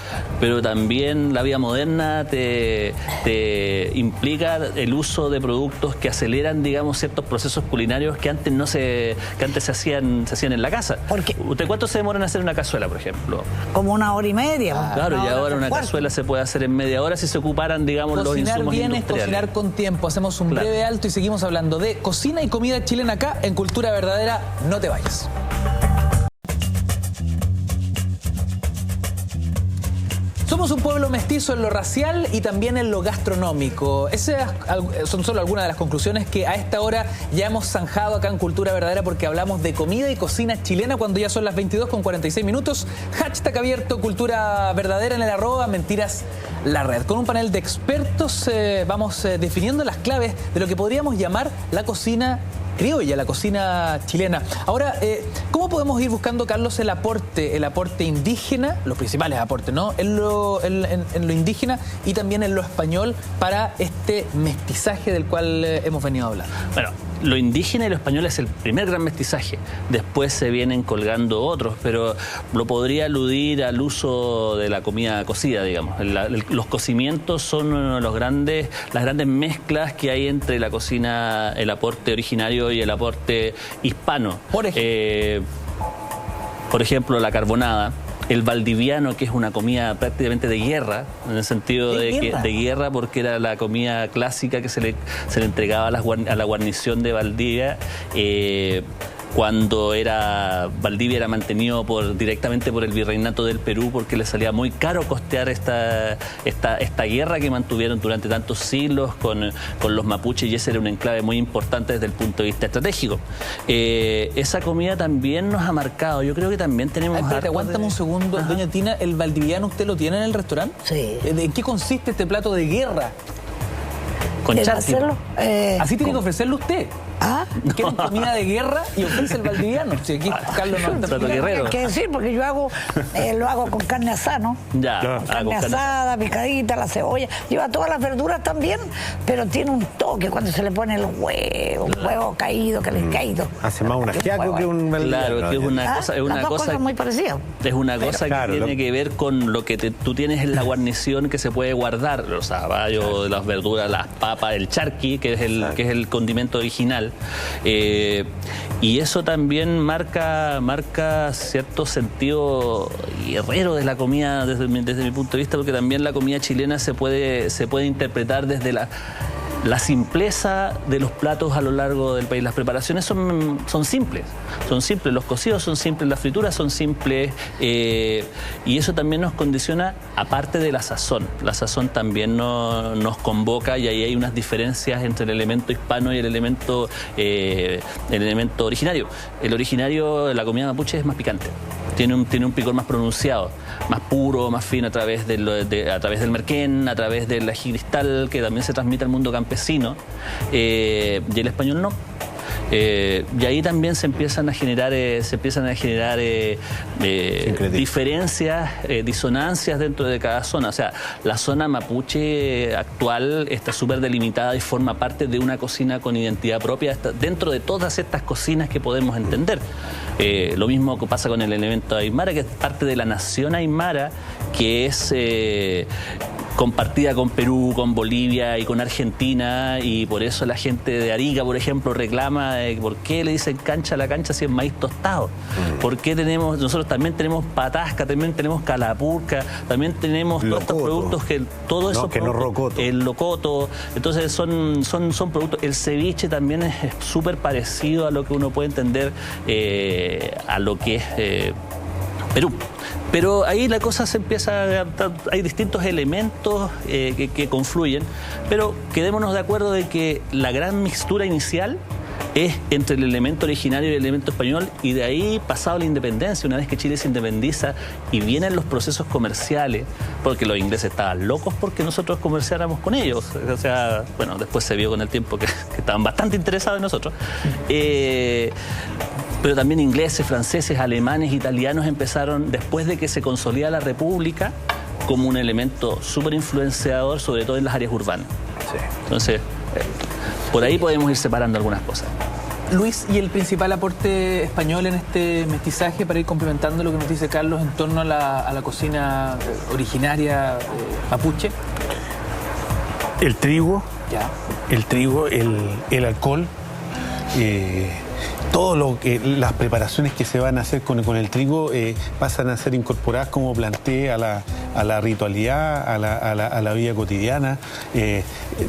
Pero también la vida moderna te implica el uso de productos que aceleran, digamos, ciertos procesos culinarios que antes se hacían en la casa. ¿Usted cuánto se demora en hacer una cazuela, por ejemplo? Como 1 hora y media. Claro, y ahora una cazuela se puede hacer en media hora si se ocuparan, digamos, los insumos Cocinar bien es industriales. cocinar con tiempo. Hacemos un breve alto y seguimos hablando de cocina y comida chilena acá en Cultura Verdadera. No te vayas. Somos un pueblo mestizo en lo racial y también en lo gastronómico. Esas son solo algunas de las conclusiones que a esta hora ya hemos zanjado acá en Cultura Verdadera, porque hablamos de comida y cocina chilena cuando ya son las 22:46. Hashtag abierto Cultura Verdadera en el @mentiras la red. Con un panel de expertos vamos definiendo las claves de lo que podríamos llamar la cocina criolla, la cocina chilena. Ahora, ¿cómo podemos ir buscando, Carlos, el aporte indígena, los principales aportes, ¿no? En lo indígena y también en lo español para este mestizaje del cual hemos venido a hablar? Bueno, lo indígena y lo español es el primer gran mestizaje. Después se vienen colgando otros, pero lo podría aludir al uso de la comida cocida, digamos. Los cocimientos son uno de las grandes mezclas que hay entre la cocina, el aporte originario y el aporte hispano. Por ejemplo, la carbonada. El valdiviano, que es una comida prácticamente de guerra, en el sentido de guerra, porque era la comida clásica que se le entregaba a la guarnición de Valdivia, cuando Valdivia era mantenido directamente por el virreinato del Perú, porque le salía muy caro costear esta guerra que mantuvieron durante tantos siglos con los mapuches, y ese era un enclave muy importante desde el punto de vista estratégico. Esa comida también nos ha marcado. Yo creo que también tenemos... Aguántame un segundo, doña Tina, ¿el valdiviano usted lo tiene en el restaurante? Sí. ¿En qué consiste este plato de guerra? Con charqui. Así tiene que ofrecerlo usted. ¿Ah? Quieren comida de guerra y ofrece el valdiviano. Si aquí Carlos no está guerrero. Hay que decir, porque yo lo hago con carne asada, ¿no? Ya, carne asada, picadita, la cebolla. Lleva todas las verduras también, pero tiene un toque cuando se le pone el huevo, un huevo caído, que le ha caído. Hace más un ajiaco que un valdiviano. Claro, que es una cosa... Las dos cosas muy parecidas. Es una cosa que tiene que ver con lo que tú tienes en la guarnición que se puede guardar. Los zapallos, las verduras, las papas, el charqui, que es el condimento original. Y eso también marca cierto sentido guerrero de la comida desde mi punto de vista, porque también la comida chilena se puede interpretar desde la simpleza de los platos a lo largo del país. Las preparaciones son simples, los cocidos son simples, las frituras son simples, y eso también nos condiciona, aparte de la sazón. La sazón también nos convoca, y ahí hay unas diferencias entre el elemento hispano y el elemento originario. El originario, la comida mapuche, es más picante. Tiene un picor más pronunciado, más puro, más fino a través del merquén, a través del ají cristal, que también se transmite al mundo campesino, y el español no. Y ahí también se empiezan a generar diferencias, disonancias dentro de cada zona. O sea, la zona mapuche actual está súper delimitada y forma parte de una cocina con identidad propia dentro de todas estas cocinas que podemos entender. Lo mismo que pasa con el elemento aymara, que es parte de la nación aymara, que es compartida con Perú, con Bolivia y con Argentina, y por eso la gente de Arica, por ejemplo, reclama por qué le dicen cancha a la cancha si es maíz tostado. ¿Por qué nosotros también tenemos patasca, también tenemos calapurca, también tenemos todos estos productos el locoto? Entonces son productos. El ceviche también es súper parecido a lo que uno puede entender a lo que es Perú. Pero ahí la cosa se empieza hay distintos elementos que confluyen, pero quedémonos de acuerdo de que la gran mixtura inicial es entre el elemento originario y el elemento español, y de ahí, pasado la independencia, una vez que Chile se independiza y vienen los procesos comerciales, porque los ingleses estaban locos porque nosotros comerciáramos con ellos. O sea, bueno, después se vio con el tiempo que estaban bastante interesados en nosotros. Pero también ingleses, franceses, alemanes, italianos empezaron, después de que se consolida la República, como un elemento súper influenciador, sobre todo en las áreas urbanas. Sí. Entonces, por ahí podemos ir separando algunas cosas. Luis, ¿y el principal aporte español en este mestizaje, para ir complementando lo que nos dice Carlos en torno a la cocina originaria mapuche? El trigo, ya. El alcohol, todo lo que las preparaciones que se van a hacer con el trigo pasan a ser incorporadas, como planteé, a la ritualidad, a la vida cotidiana.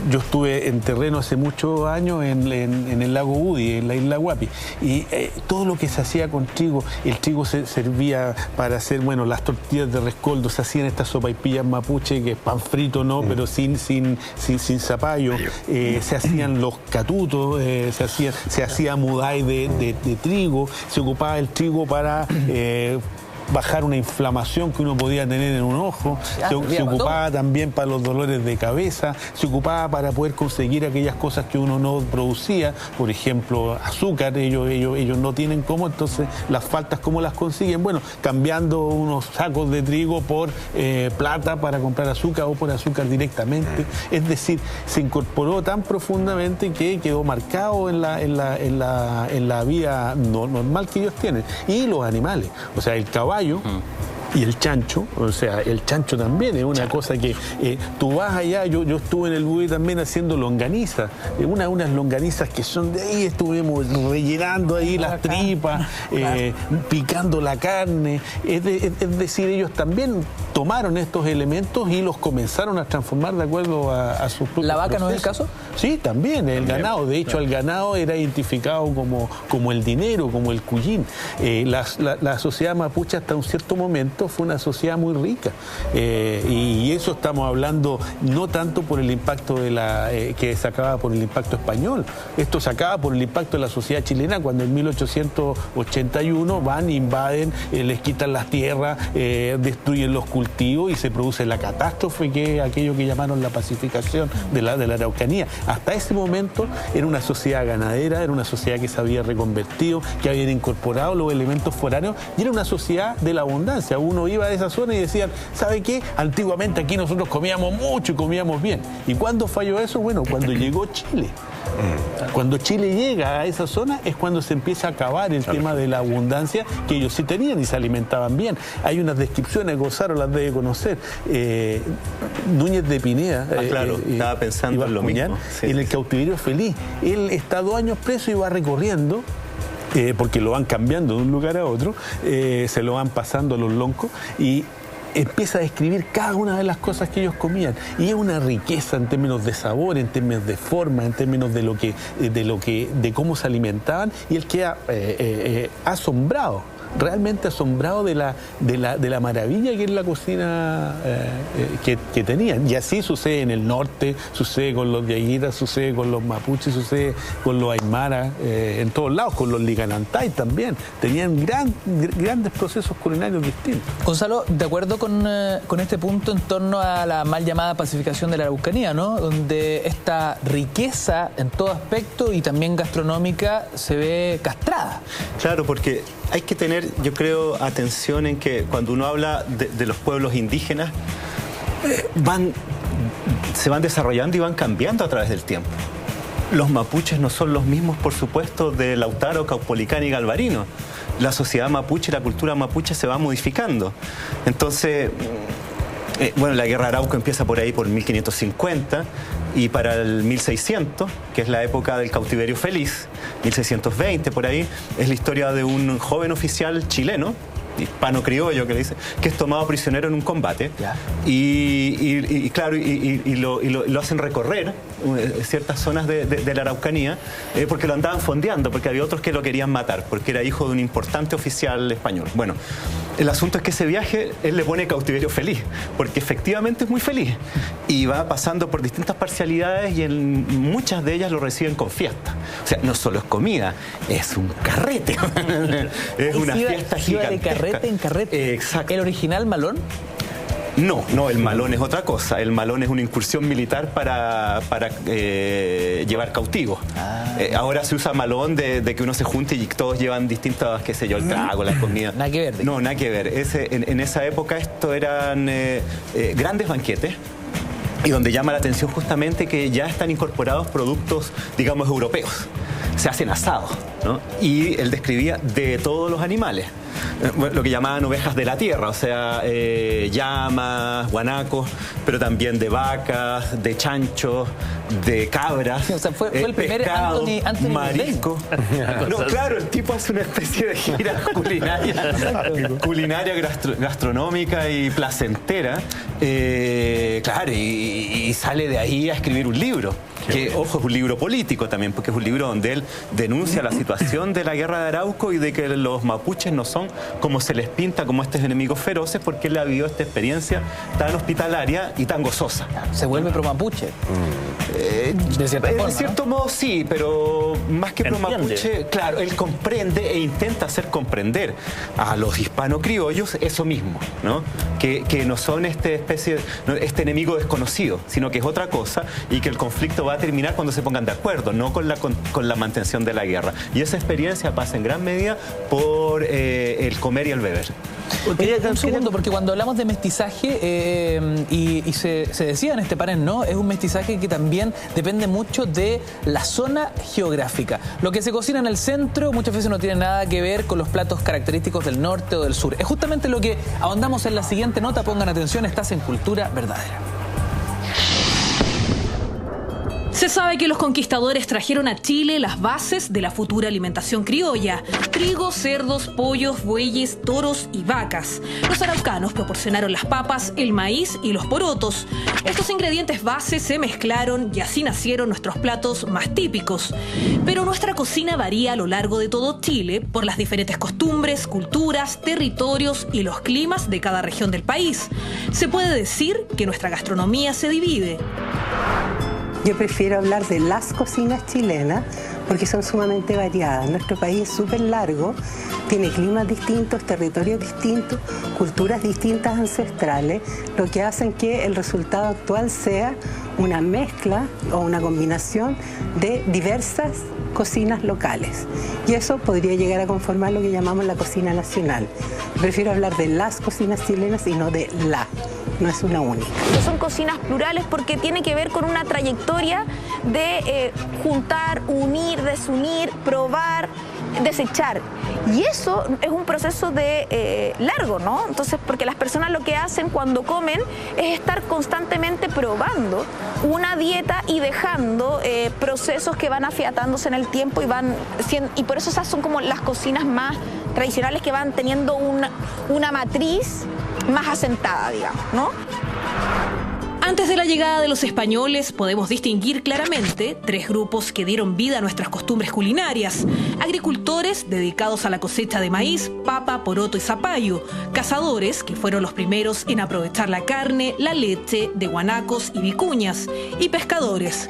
Yo estuve en terreno hace muchos años en el lago Udi, en la isla Guapi, y todo lo que se hacía con trigo, el trigo se servía para hacer, bueno, las tortillas de rescoldo, se hacían estas sopaipillas mapuche, que es pan frito, ¿no? Pero sin zapallo, se hacían los catutos, se hacía mudai de trigo, se ocupaba el trigo para bajar una inflamación que uno podía tener en un ojo, se ocupaba también para los dolores de cabeza, se ocupaba para poder conseguir aquellas cosas que uno no producía, por ejemplo, azúcar, ellos no tienen cómo, entonces las faltas, ¿cómo las consiguen? Bueno, cambiando unos sacos de trigo por plata para comprar azúcar o por azúcar directamente. Es decir, se incorporó tan profundamente que quedó marcado en la vida normal que ellos tienen. Y los animales, o sea, el caballo y el chancho, o sea, el chancho también es una cosa que tú vas allá, yo estuve en el Buey también haciendo longaniza, unas longanizas que son de ahí, estuvimos rellenando ahí las tripas, picando la carne, es decir, ellos también tomaron estos elementos y los comenzaron a transformar de acuerdo a sus propios ¿La vaca procesos. no es el caso? Sí, también, el ganado, de hecho el ganado era identificado como el dinero, como el cuyín. La sociedad mapuche hasta un cierto momento fue una sociedad muy rica y eso estamos hablando no tanto por el impacto que se acaba por el impacto español, esto se acaba por el impacto de la sociedad chilena cuando en 1881 van, invaden, les quitan las tierras, destruyen los cultivos y se produce la catástrofe que es aquello que llamaron la pacificación de la Araucanía. Hasta ese momento era una sociedad ganadera, era una sociedad que se había reconvertido, que habían incorporado los elementos foráneos y era una sociedad de la abundancia. Uno iba a esa zona y decían, ¿sabe qué? Antiguamente aquí nosotros comíamos mucho y comíamos bien. ¿Y cuándo falló eso? Bueno, cuando llegó Chile. Cuando Chile llega a esa zona es cuando se empieza a acabar el tema de la abundancia que ellos sí tenían y se alimentaban bien. Hay unas descripciones, Gonzalo las debe conocer, Núñez de Pineda, claro, estaba pensando en lo mismo. Sí, en el cautiverio feliz. Él está 2 años preso y va recorriendo, porque lo van cambiando de un lugar a otro, se lo van pasando a los loncos y empieza a describir cada una de las cosas que ellos comían y es una riqueza en términos de sabor, en términos de forma, en términos de cómo se alimentaban y él queda asombrado, realmente asombrado de la maravilla que es la cocina que tenían. Y así sucede en el norte, sucede con los Yaguitas, sucede con los mapuches, sucede con los aymaras, en todos lados, con los liganantay también. Tenían grandes procesos culinarios distintos. Gonzalo, de acuerdo con este punto en torno a la mal llamada pacificación de la Araucanía, ¿no? Donde esta riqueza en todo aspecto y también gastronómica se ve castrada. Claro, porque hay que tener, yo creo, atención en que cuando uno habla de los pueblos indígenas, se van desarrollando y van cambiando a través del tiempo. Los mapuches no son los mismos, por supuesto, de Lautaro, Caupolicán y Galvarino. La sociedad mapuche, la cultura mapuche se va modificando. Entonces, bueno, la guerra Arauco empieza por ahí por 1550 y para el 1600, que es la época del cautiverio feliz, 1620 por ahí, es la historia de un joven oficial chileno, hispano criollo que le dice, que es tomado prisionero en un combate y claro, lo hacen recorrer ciertas zonas de la Araucanía porque lo andaban fondeando, porque había otros que lo querían matar, porque era hijo de un importante oficial español. Bueno, el asunto es que ese viaje él le pone cautiverio feliz, porque efectivamente es muy feliz y va pasando por distintas parcialidades y en muchas de ellas lo reciben con fiesta. O sea, no solo es comida, es un carrete. Es una fiesta gigantesca. De carrete en carrete. Exacto. ¿El original malón? No, el malón es otra cosa. El malón es una incursión militar para llevar cautivos. Ahora se usa malón de que uno se junte y todos llevan distintas, qué sé yo, el trago, la comida. Nada que ver. No, nada que ver. En esa época esto eran grandes banquetes y donde llama la atención justamente que ya están incorporados productos, digamos, europeos. Se hacen asados, ¿no? Y él describía de todos los animales. Lo que llamaban ovejas de la tierra, o sea, llamas, guanacos, pero también de vacas, de chanchos, de cabras, sí, o sea, fue el primer pescado, Anthony marisco. No, claro, el tipo hace una especie de gira culinaria gastronómica y placentera, claro, y sale de ahí a escribir un libro. Que, ojo, es un libro político también, porque es un libro donde él denuncia la situación de la guerra de Arauco y de que los mapuches no son como se les pinta como estos enemigos feroces, porque él ha vivido esta experiencia tan hospitalaria y tan gozosa. Se vuelve pro-mapuche. De cierta forma, de cierto modo sí, pero más que pro-mapuche, claro, él comprende e intenta hacer comprender a los hispano-criollos eso mismo, ¿no? Que no son este enemigo desconocido, sino que es otra cosa y que el conflicto va a terminar cuando se pongan de acuerdo, no con la mantención de la guerra. Y esa experiencia pasa en gran medida por el comer y el beber. Un segundo, porque cuando hablamos de mestizaje, y se decía en este panel, ¿no? Es un mestizaje que también depende mucho de la zona geográfica. Lo que se cocina en el centro muchas veces no tiene nada que ver con los platos característicos del norte o del sur. Es justamente lo que ahondamos en la siguiente nota. Pongan atención, estás en Cultura Verdadera. Se sabe que los conquistadores trajeron a Chile las bases de la futura alimentación criolla: trigo, cerdos, pollos, bueyes, toros y vacas. Los araucanos proporcionaron las papas, el maíz y los porotos. Estos ingredientes bases se mezclaron y así nacieron nuestros platos más típicos. Pero nuestra cocina varía a lo largo de todo Chile por las diferentes costumbres, culturas, territorios y los climas de cada región del país. Se puede decir que nuestra gastronomía se divide. Yo prefiero hablar de las cocinas chilenas porque son sumamente variadas. Nuestro país es súper largo, tiene climas distintos, territorios distintos, culturas distintas ancestrales, lo que hacen que el resultado actual sea una mezcla o una combinación de diversas cocinas locales. Y eso podría llegar a conformar lo que llamamos la cocina nacional. Prefiero hablar de las cocinas chilenas y no de la. No es una única. Son cocinas plurales porque tiene que ver con una trayectoria de juntar, unir, desunir, probar, desechar. Y eso es un proceso de largo, ¿no? Entonces, porque las personas lo que hacen cuando comen es estar constantemente probando una dieta y dejando procesos que van afiatándose en el tiempo y por eso esas son como las cocinas más tradicionales que van teniendo una matriz más asentada, digamos, ¿no? Antes de la llegada de los españoles podemos distinguir claramente tres grupos que dieron vida a nuestras costumbres culinarias: agricultores dedicados a la cosecha de maíz, papa, poroto y zapallo; cazadores, que fueron los primeros en aprovechar la carne, la leche de guanacos y vicuñas; y pescadores.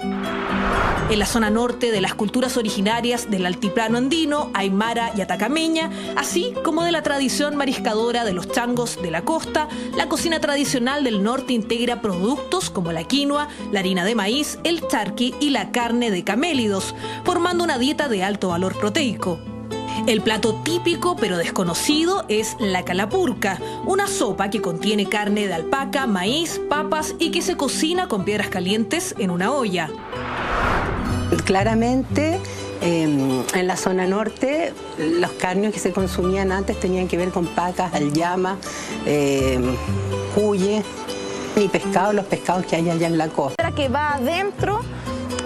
En la zona norte de las culturas originarias del altiplano andino, aymara y atacameña, así como de la tradición mariscadora de los changos de la costa, la cocina tradicional del norte integra productos como la quinoa, la harina de maíz, el charqui y la carne de camélidos, formando una dieta de alto valor proteico. El plato típico pero desconocido es la calapurca, una sopa que contiene carne de alpaca, maíz, papas y que se cocina con piedras calientes en una olla. Claramente, en la zona norte, los carnes que se consumían antes tenían que ver con pacas, auyama, cuye y pescado, los pescados que hay allá en la costa. Que va adentro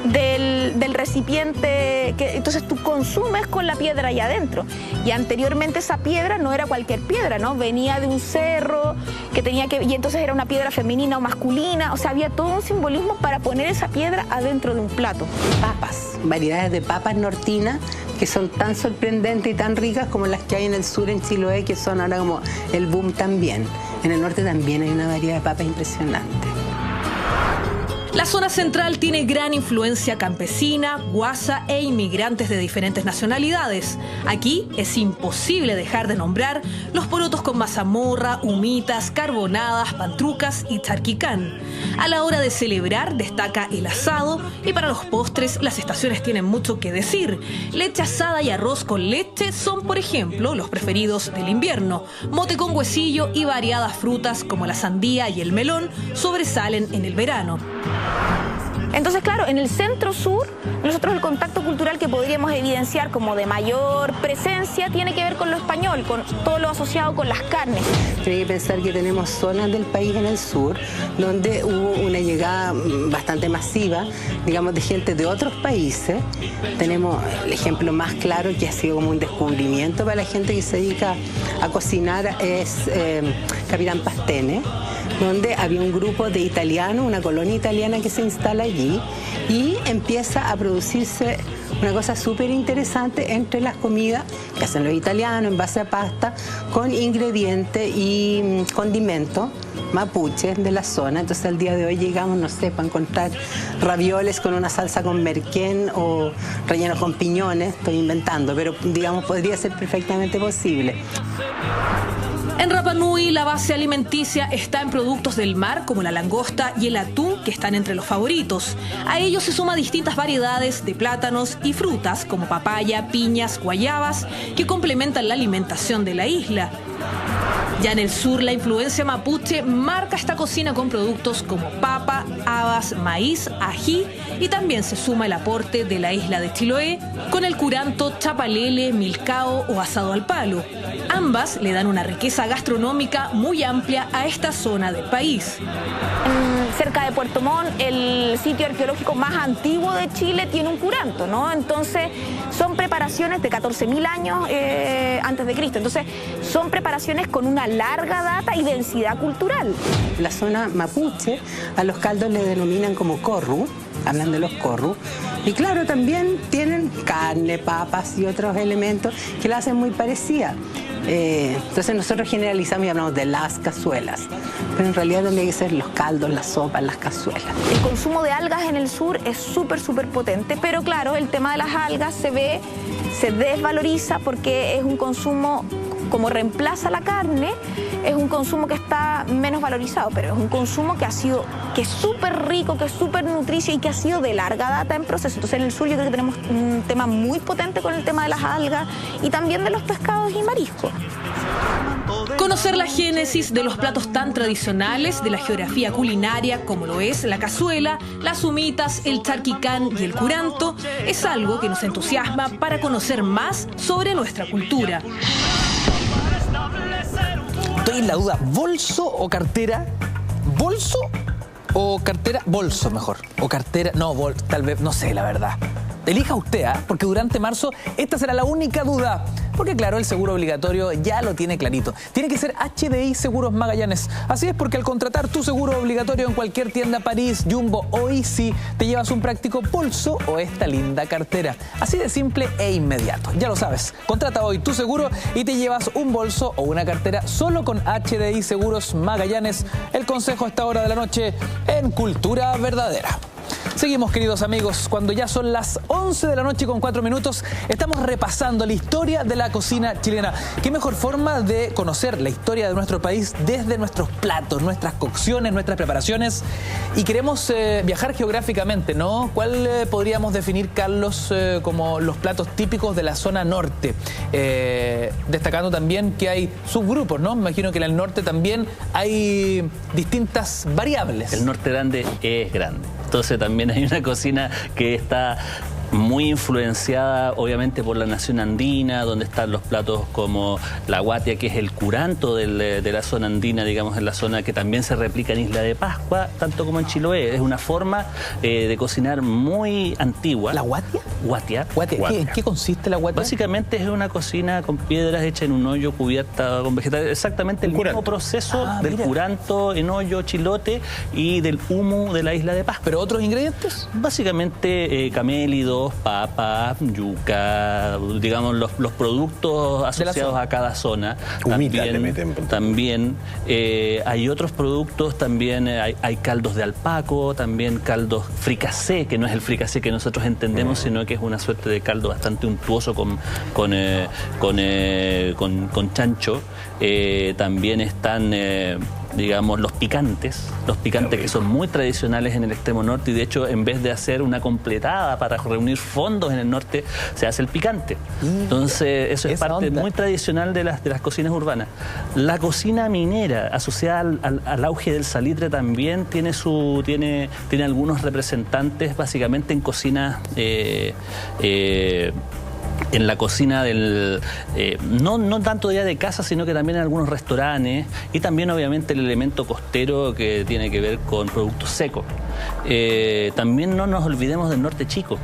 del recipiente, entonces tú consumes con la piedra allá adentro. Y anteriormente esa piedra no era cualquier piedra, ¿no? Venía de un cerro y entonces era una piedra femenina o masculina, o sea, había todo un simbolismo para poner esa piedra adentro de un plato. Papas, variedades de papas nortinas que son tan sorprendentes y tan ricas como las que hay en el sur, en Chiloé, que son ahora como el boom también. En el norte también hay una variedad de papas impresionante. La zona central tiene gran influencia campesina, guasa e inmigrantes de diferentes nacionalidades. Aquí es imposible dejar de nombrar los porotos con mazamorra, humitas, carbonadas, pantrucas y charquicán. A la hora de celebrar destaca el asado y para los postres las estaciones tienen mucho que decir. Leche asada y arroz con leche son, por ejemplo, los preferidos del invierno. Mote con huesillo y variadas frutas como la sandía y el melón sobresalen en el verano. Entonces, claro, en el centro-sur, nosotros el contacto cultural que podríamos evidenciar como de mayor presencia tiene que ver con lo español, con todo lo asociado con las carnes. Tiene que pensar que tenemos zonas del país en el sur donde hubo una llegada bastante masiva, digamos, de gente de otros países. Tenemos el ejemplo más claro que ha sido como un descubrimiento para la gente que se dedica a cocinar es Capitán Pastene, donde había un grupo de italianos, una colonia italiana que se instala allí y empieza a producirse una cosa súper interesante entre las comidas que hacen los italianos en base a pasta con ingredientes y condimentos mapuches de la zona. Entonces al día de hoy llegamos, no sé, para encontrar ravioles con una salsa con merquén o relleno con piñones, estoy inventando, pero digamos podría ser perfectamente posible. En Rapa Nui, la base alimenticia está en productos del mar como la langosta y el atún, que están entre los favoritos. A ellos se suman distintas variedades de plátanos y frutas como papaya, piñas, guayabas, que complementan la alimentación de la isla. Ya en el sur, la influencia mapuche marca esta cocina con productos como papa, habas, maíz, ají, y también se suma el aporte de la isla de Chiloé con el curanto, chapalele, milcao o asado al palo. Ambas le dan una riqueza gastronómica muy amplia a esta zona del país. Cerca de Puerto Montt, el sitio arqueológico más antiguo de Chile tiene un curanto, ¿no? Entonces, son preparaciones de 14.000 años antes de Cristo. Entonces, son preparaciones con una larga data y densidad cultural. La zona mapuche, a los caldos le denominan como corru, hablan de los corru. Y claro, también tienen carne, papas y otros elementos que la hacen muy parecida. Entonces nosotros generalizamos y hablamos de las cazuelas, pero en realidad tendría que ser los caldos, las sopas, las cazuelas. El consumo de algas en el sur es súper potente, pero claro, el tema de las algas se desvaloriza porque es un consumo, como reemplaza la carne, es un consumo que está menos valorizado, pero es un consumo que es súper rico, que es súper nutricio y que ha sido de larga data en proceso. Entonces en el sur yo creo que tenemos un tema muy potente con el tema de las algas y también de los pescados y mariscos. Conocer la génesis de los platos tan tradicionales de la geografía culinaria como lo es la cazuela, las humitas, el charquicán y el curanto es algo que nos entusiasma para conocer más sobre nuestra cultura. Estoy en la duda, ¿bolso o cartera? ¿Bolso o cartera? Bolso mejor. O cartera, no, tal vez, no sé, la verdad. Elija usted, porque durante marzo esta será la única duda. Porque claro, el seguro obligatorio ya lo tiene clarito. Tiene que ser HDI Seguros Magallanes. Así es, porque al contratar tu seguro obligatorio en cualquier tienda París, Jumbo o Easy, te llevas un práctico bolso o esta linda cartera. Así de simple e inmediato. Ya lo sabes, contrata hoy tu seguro y te llevas un bolso o una cartera solo con HDI Seguros Magallanes. El consejo a esta hora de la noche en Cultura Verdadera. Seguimos, queridos amigos, cuando ya son las 11 de la noche con 4 minutos, estamos repasando la historia de la cocina chilena. ¿Qué mejor forma de conocer la historia de nuestro país desde nuestros platos, nuestras cocciones, nuestras preparaciones? Y queremos viajar geográficamente, ¿no? ¿Cuál podríamos definir, Carlos, como los platos típicos de la zona norte? Destacando también que hay subgrupos, ¿no? Me imagino que en el norte también hay distintas variables. El norte grande es grande. Entonces también hay una cocina que está muy influenciada obviamente por la nación andina, donde están los platos como la guatia, que es el curanto de la zona andina, digamos, en la zona que también se replica en Isla de Pascua, tanto como en Chiloé. Es una forma de cocinar muy antigua. ¿La guatia? Guatia. ¿En qué consiste la guatia? Básicamente es una cocina con piedras hecha en un hoyo cubierta con vegetales. Exactamente el mismo proceso del curanto en hoyo, chilote y del humo de la Isla de Pascua. ¿Pero otros ingredientes? Básicamente camélidos, papa, yuca, digamos los productos asociados a cada zona. Humita le meten. También hay otros productos, también hay caldos de alpaco, también caldos fricasé, que no es el fricasé que nosotros entendemos, sino que es una suerte de caldo bastante untuoso con chancho. También están digamos, los picantes que son muy tradicionales en el extremo norte, y de hecho en vez de hacer una completada para reunir fondos en el norte, se hace el picante. Entonces eso es parte muy tradicional de las cocinas urbanas. La cocina minera asociada al auge del salitre también tiene algunos representantes básicamente en cocinas en la cocina no tanto ya de casa, sino que también en algunos restaurantes, y también obviamente el elemento costero que tiene que ver con productos secos. También no nos olvidemos del norte chico,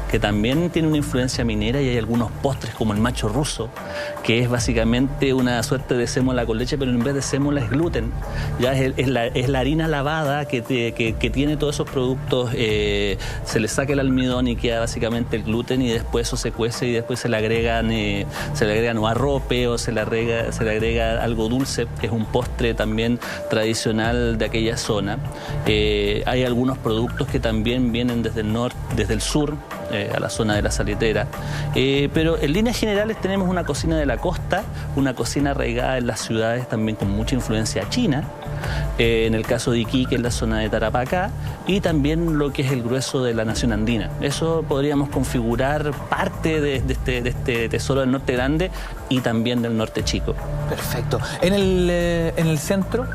que también tiene una influencia minera, y hay algunos postres como el macho ruso, que es básicamente una suerte de sémola con leche, pero en vez de sémola es gluten. Ya es la harina lavada que tiene todos esos productos, se le saca el almidón y queda básicamente el gluten, y después eso se cuece y después se le agregan o arrope o se le agrega algo dulce, que es un postre también tradicional de aquella zona. Hay algunos productos que también vienen desde el norte, desde el sur, a la zona de la Salitera, pero en líneas generales tenemos una cocina de la costa, una cocina arraigada en las ciudades también con mucha influencia china, en el caso de Iquique, en la zona de Tarapacá, y también lo que es el grueso de la nación andina. Eso podríamos configurar parte de este tesoro del norte grande y también del norte chico. Perfecto. ¿En el centro?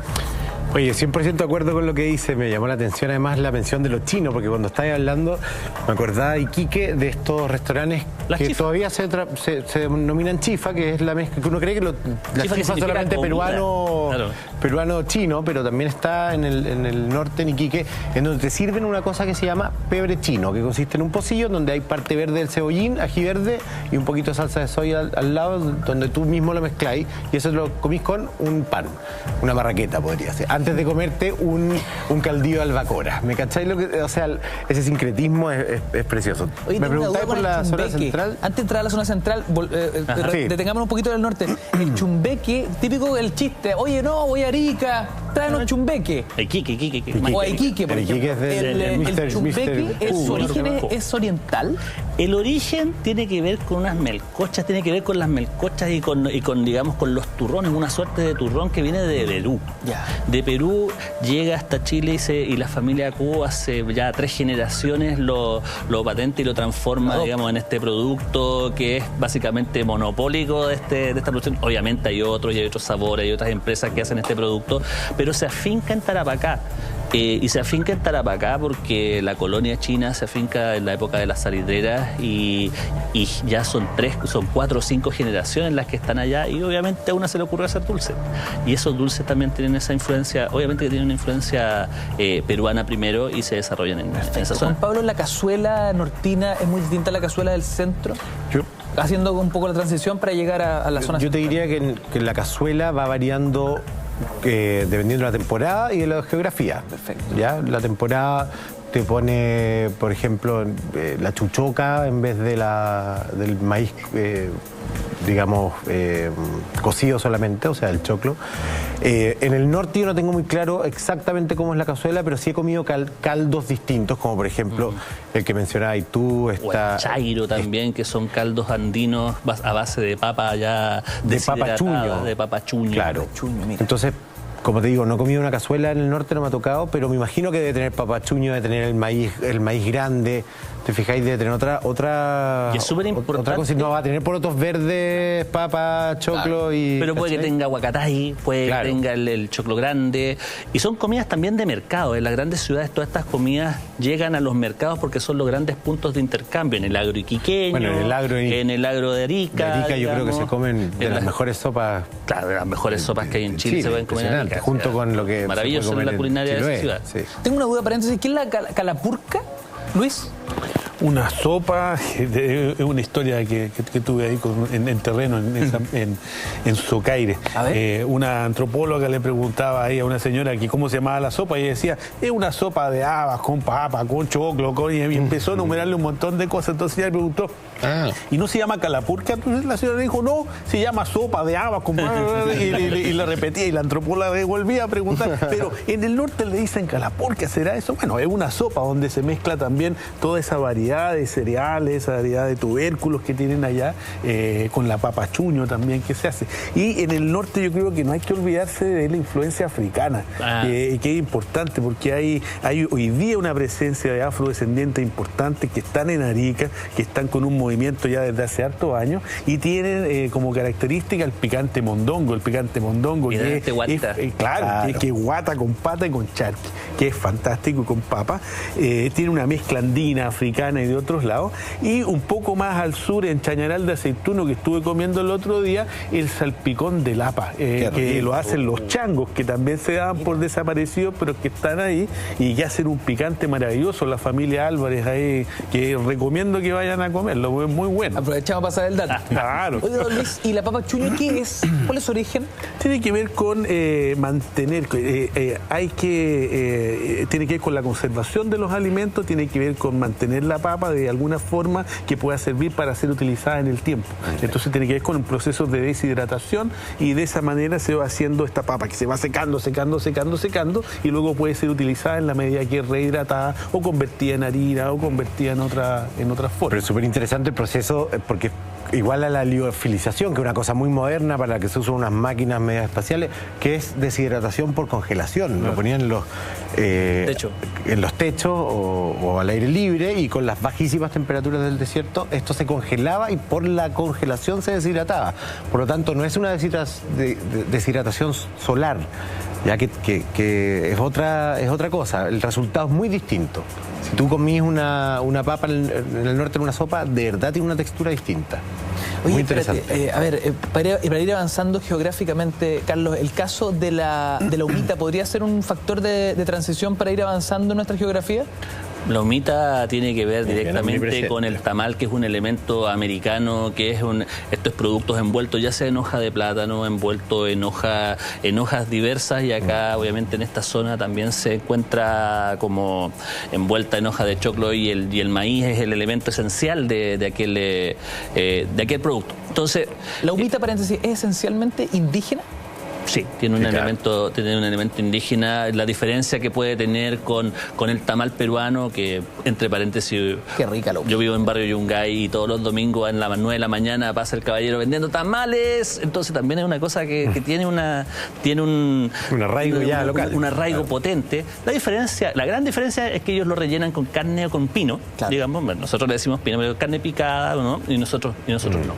Oye, 100% de acuerdo con lo que dice. Me llamó la atención además la mención de los chinos, porque cuando estáis hablando me acordaba de Iquique, de estos restaurantes que todavía se denominan chifa, que es la mezcla que uno cree que la chifa es solamente peruano-chino, pero también está en el norte, en Iquique, en donde te sirven una cosa que se llama pebre chino, que consiste en un pocillo donde hay parte verde del cebollín, ají verde y un poquito de salsa de soya al lado, donde tú mismo lo mezcláis, y eso lo comís con un pan, una marraqueta podría ser, antes de comerte un caldillo de albacora. ¿Me cacháis lo que, o sea, ese sincretismo es precioso? Oye, me preguntáis por la zona central. Antes de entrar a la zona central, sí, detengámonos un poquito del norte. El chumbeque, típico del chiste. Oye, no, voy a Arica, tráenos chumbeque. Iquique. O a Iquique, por ejemplo. El chumbeque, ¿su origen es oriental? El origen tiene que ver con unas melcochas, tiene que ver con las melcochas y con digamos, con los turrones, una suerte de turrón que viene de Perú. Ya. De Perú llega hasta Chile y la familia Q hace ya 3 generaciones lo patenta y lo transforma, digamos, en este producto que es básicamente monopólico de esta producción. Obviamente hay otros y hay otros sabores, hay otras empresas que hacen este producto, pero se afinca en Tarapacá. Y se afinca en Tarapacá porque la colonia china se afinca en la época de las salitreras y ya son 4 o 5 generaciones las que están allá, y obviamente a una se le ocurre hacer dulce. Y esos dulces también tienen esa influencia, obviamente que tienen una influencia peruana primero y se desarrollan en esa zona. Juan Pablo, ¿la cazuela nortina es muy distinta a la cazuela del centro? Haciendo un poco la transición para llegar a la zona Yo te central. diría que la cazuela va variando dependiendo de la temporada y de la geografía. Perfecto. ¿Ya? La temporada te pone, por ejemplo, la chuchoca en vez de del maíz, digamos, cocido solamente, o sea, el choclo. En el norte yo no tengo muy claro exactamente cómo es la cazuela, pero sí he comido caldos distintos, como por ejemplo el que mencionabas tú. O el chairo también, que son caldos andinos a base de papa ya de papachuño. De papachuño. Claro. Entonces, como te digo, no he comido una cazuela en el norte, no me ha tocado, pero me imagino que debe tener papachuño, debe tener el maíz grande. ¿Te fijáis? Debe tener otra y es súper importante. Otra cosa, no va a tener porotos verdes, papa, choclo y... Pero puede que tenga guacatay, puede que tenga el choclo grande. Y son comidas también de mercado. En las grandes ciudades todas estas comidas llegan a los mercados porque son los grandes puntos de intercambio. En el agro iquiqueño, bueno, en el agro de Arica. De Arica yo creo que se comen de las mejores sopas. Claro, de las mejores sopas que hay en Chile se pueden comer en Arica. Junto con lo que maravilloso en la culinaria de esa ciudad. Sí. Tengo una duda, paréntesis. ¿Qué es la calapurca, Luis? Una sopa, es una historia que tuve ahí en terreno, en Socaire. Una antropóloga le preguntaba ahí a una señora que cómo se llamaba la sopa y decía, es una sopa de habas con papa, con choclo, y empezó a enumerarle un montón de cosas. Entonces ella le preguntó, ¿y no se llama calapurca? Entonces la señora le dijo, no, se llama sopa de habas con papa, y le repetía, y la antropóloga le volvía a preguntar, pero en el norte le dicen calapurca, ¿será eso? Bueno, es una sopa donde se mezcla también toda esa variedad de cereales, esa variedad de tubérculos que tienen allá, con la papachuño también que se hace. Y en el norte yo creo que no hay que olvidarse de la influencia africana, que es importante porque hay hoy día una presencia de afrodescendientes importantes que están en Arica, que están con un movimiento ya desde hace hartos años y tienen como característica el picante mondongo. El picante mondongo que es guata con pata y con charqui, que es fantástico, y con papa. Tiene una mezcla andina, africana, y de otros lados. Y un poco más al sur, en Chañaral de Aceituno, que estuve comiendo el otro día, el salpicón de lapa, que lo hacen los changos, que también se daban por desaparecidos, pero que están ahí y que hacen un picante maravilloso. La familia Álvarez ahí, que recomiendo que vayan a comerlo, es muy bueno. Aprovechamos para pasar el dato. Claro. Oye, don Luis, ¿y la papa chuño qué es? ¿Cuál es su origen? Tiene que ver con mantener, tiene que ver con la conservación de los alimentos, tiene que ver con mantener la papa de alguna forma que pueda servir para ser utilizada en el tiempo. Entonces tiene que ver con un proceso de deshidratación y de esa manera se va haciendo esta papa que se va secando y luego puede ser utilizada en la medida que es rehidratada o convertida en harina o convertida en otra forma. Pero es súper interesante el proceso porque igual a la liofilización, que es una cosa muy moderna para la que se usan unas máquinas medias espaciales, que es deshidratación por congelación. Lo ponían en los techos o al aire libre, y con las bajísimas temperaturas del desierto esto se congelaba y por la congelación se deshidrataba. Por lo tanto, no es una deshidratación solar, ya que es otra cosa. El resultado es muy distinto. Si tú comís una papa en el norte en una sopa, de verdad tiene una textura distinta. Oye, muy interesante. Para ir avanzando geográficamente, Carlos, ¿el caso de la humita podría ser un factor de transición para ir avanzando en nuestra geografía? La humita tiene que ver directamente con el tamal, que es un elemento americano, que es estos productos envueltos ya sea en hoja de plátano, envuelto en hojas diversas, y acá obviamente en esta zona también se encuentra como envuelta en hoja de choclo, y el maíz es el elemento esencial de aquel producto. Entonces, la humita, paréntesis, ¿es esencialmente indígena? Sí, tiene un elemento indígena. La diferencia que puede tener con el tamal peruano, que entre paréntesis, qué rica la humita. Yo vivo en barrio Yungay y todos los domingos a las 9 de la mañana pasa el caballero vendiendo tamales. Entonces también es una cosa que tiene un arraigo ya local. Un arraigo potente. La gran diferencia es que ellos lo rellenan con carne o con pino, digamos. Bueno, nosotros le decimos pino, pero carne picada, ¿no? y nosotros no.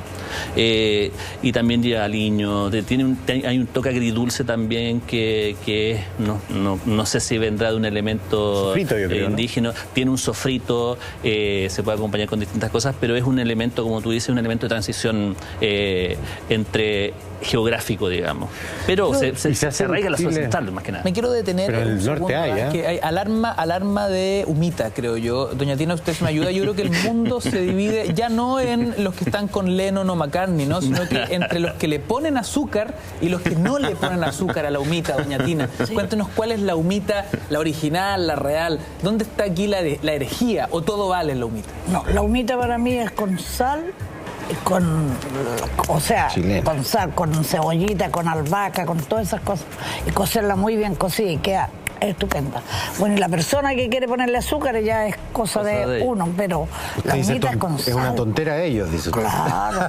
Y también lleva aliño, hay un toque agridulce también que no sé si vendrá de un elemento sofrito, yo creo, indígena. ¿No? Tiene un sofrito, se puede acompañar con distintas cosas, pero es un elemento, como tú dices, un elemento de transición entre geográfico, digamos. Pero se arraiga en la zona central, más que nada. Me quiero detener. Pero en el norte que hay alarma de humita, creo yo. Doña Tina, usted me ayuda. Yo creo que el mundo se divide ya no en los que están con Lennon o McCartney, ¿no? Sino que entre los que le ponen azúcar y los que no le ponen azúcar a la humita, doña Tina. Cuéntenos cuál es la humita, la original, la real. ¿Dónde está aquí la herejía? ¿O todo vale en la humita? No, la humita para mí es con sal, con sal, con cebollita, con albahaca, con todas esas cosas, y cocerla muy bien cocida y queda estupenda. Bueno, y la persona que quiere ponerle azúcar ya es cosa de uno, pero la humita es con sal. Es una tontera de ellos, dice usted. Claro.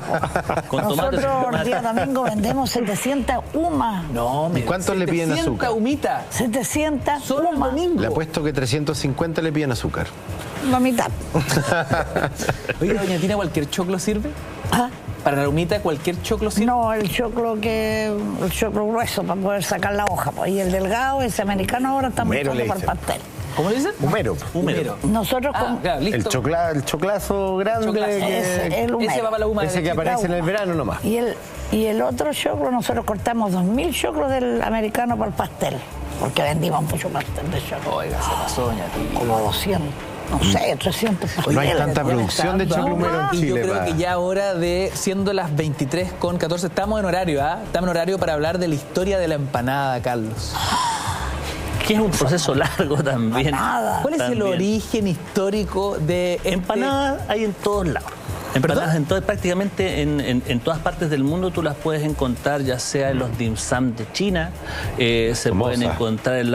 Nosotros el día domingo vendemos 700 humas. No, ¿y cuántos le piden azúcar? 700 humita. 700 solo el domingo. Le apuesto que 350 le piden azúcar. La mitad. Oye, doña Tina, ¿cualquier choclo sirve? ¿Ah? ¿Para la humita cualquier choclo sirve? No, el choclo grueso para poder sacar la hoja. Y el delgado, ese americano, ahora está muy para el pastel. ¿Cómo le dicen? Humero. Nosotros el choclazo grande. Ese va para la huma. Ese que aparece en el verano nomás. Y el otro choclo, nosotros cortamos 2000 choclos del americano para el pastel. Porque vendimos mucho pastel de choclo. Oiga, se pasó, doña Tina. Como 200. No sé, 300. No hay tanta producción de choclumero en Chile. Y yo creo que ya ahora siendo las 23:14, estamos en horario, Estamos en horario para hablar de la historia de la empanada, Carlos. Que es un proceso largo también. ¿Cuál es el origen histórico de empanadas? Hay en todos lados. Empanadas prácticamente en todas partes del mundo tú las puedes encontrar, ya sea en los dim sum de China, se pueden encontrar en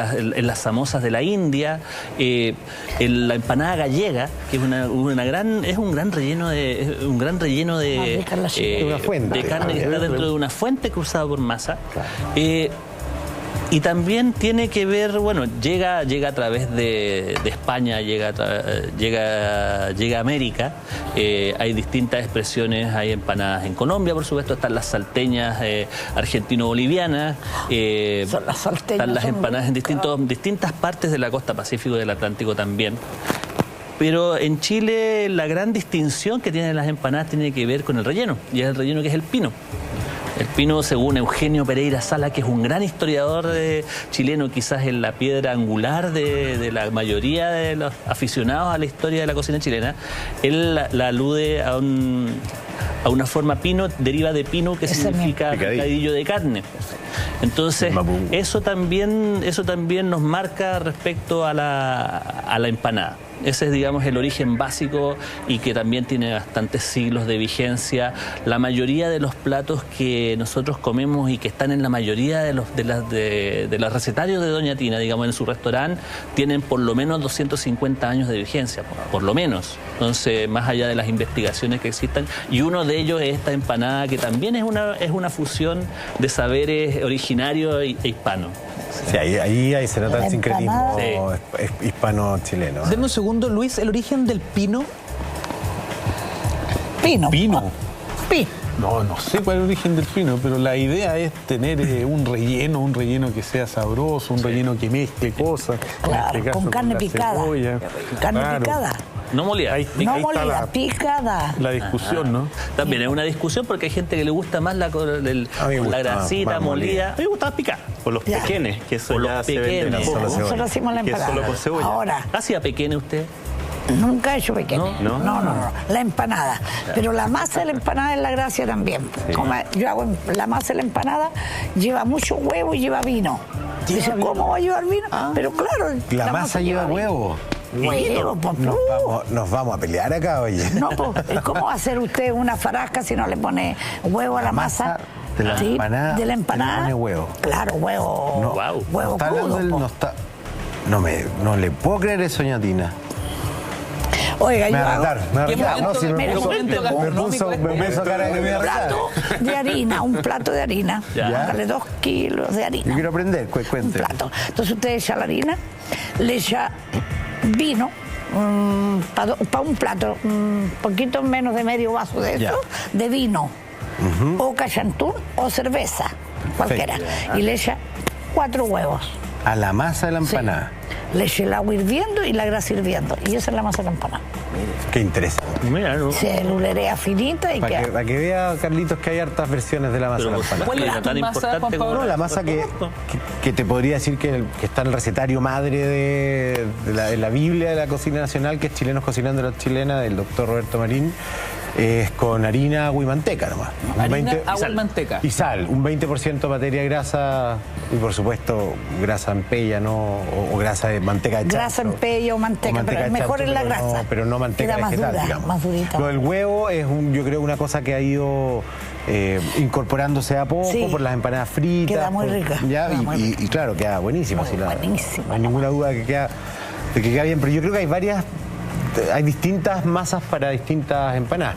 las samosas de la India, en la empanada gallega, que es un gran relleno de carne que está dentro de una fuente cruzada por masa. Y también tiene que ver, llega a través de España, llega a América. Hay distintas expresiones, hay empanadas en Colombia, por supuesto, están las salteñas argentino-bolivianas, están las empanadas en distintas partes de la costa pacífico y del Atlántico también. Pero en Chile la gran distinción que tienen las empanadas tiene que ver con el relleno, y es el relleno que es el pino. El pino, según Eugenio Pereira Sala, que es un gran historiador chileno, quizás es la piedra angular de la mayoría de los aficionados a la historia de la cocina chilena, él la alude a una forma pino, deriva de pino, que significa picadillo de carne. Entonces, eso también nos marca respecto a la empanada. Ese es, digamos, el origen básico y que también tiene bastantes siglos de vigencia. La mayoría de los platos que nosotros comemos y que están en la mayoría de los recetarios de Doña Tina, digamos, en su restaurante, tienen por lo menos 250 años de vigencia, por lo menos. Entonces, más allá de las investigaciones que existan, y uno de ellos es esta empanada, que también es una fusión de saberes originarios e hispanos. Sí, ahí se nota el sincretismo hispano-chileno. Deme un segundo, Luis, el origen del pino. Pino. No sé cuál es el origen del pino, pero la idea es tener un relleno que sea sabroso, un relleno que mezcle cosas. Claro, con carne picada. Carne picada. No molida. No molida, picada. La discusión, ¿no? También es una discusión porque hay gente que le gusta más la grasita molida. A mí me gusta más picada. O los pequeñes, que eso O ya los se venden pequeñes. Nosotros hacemos la que es empanada. solo con cebolla. Ahora, ¿Hacía pequeño usted? nunca he hecho pequeño. ¿No? La empanada. Pero la masa de la empanada es la gracia también. Como yo hago la masa de la empanada, lleva mucho huevo y lleva vino. Dice, ¿cómo va a llevar vino? Pero claro, La masa lleva huevo. Huevo, Nos vamos a pelear acá, oye. No, pues, ¿cómo va a hacer usted una farasca si no le pone huevo a la masa? De la empanada. De la empanada. Le pone huevo. Claro, huevo. No, Huevo está crudo. hablando no le puedo creer eso, Doña Tina. Oiga, Me yo va a hago retar, me va a retar. No, si me puso cara que me va a un retar. plato de harina, un plato de harina. Ya. Dale 2 kilos de harina. Yo quiero aprender, Un cuente. plato. Entonces usted echa la harina, le echa vino, para un plato, un poquito menos de medio vaso de eso, de vino, o cachantún o cerveza, cualquiera. Y le echa 4 huevos. A la masa de la empanada. Le echa el agua hirviendo y la grasa hirviendo. Y esa es la masa de la empanada. Qué interesante. Mira, ¿no? Se lulerea finita y queda. Para que vea, Carlitos, que hay hartas versiones de la masa de la empanada. ¿Cuál es Era tu tan masa, importante Juan Pablo? No, la masa que te podría decir que está en el recetario madre de la Biblia de la cocina nacional, que es Chilenos Cocinando la Chilena, del doctor Roberto Marín, es con harina, agua y manteca nomás. Agua y manteca. Y sal, un 20% materia grasa y por supuesto grasa en pella, ¿no? O grasa de manteca de chancho. Grasa en pella o manteca, pero de mejor chancho, es la grasa. Pero no manteca Queda más vegetal, dura, digamos. más durita. Lo del huevo es, yo creo, una cosa que ha ido incorporándose a poco por las empanadas fritas. Queda muy rica. Ya, Queda muy rica. y claro, queda buenísima. Buenísima. No hay ninguna duda de que queda bien, pero yo creo que hay distintas masas para distintas empanadas.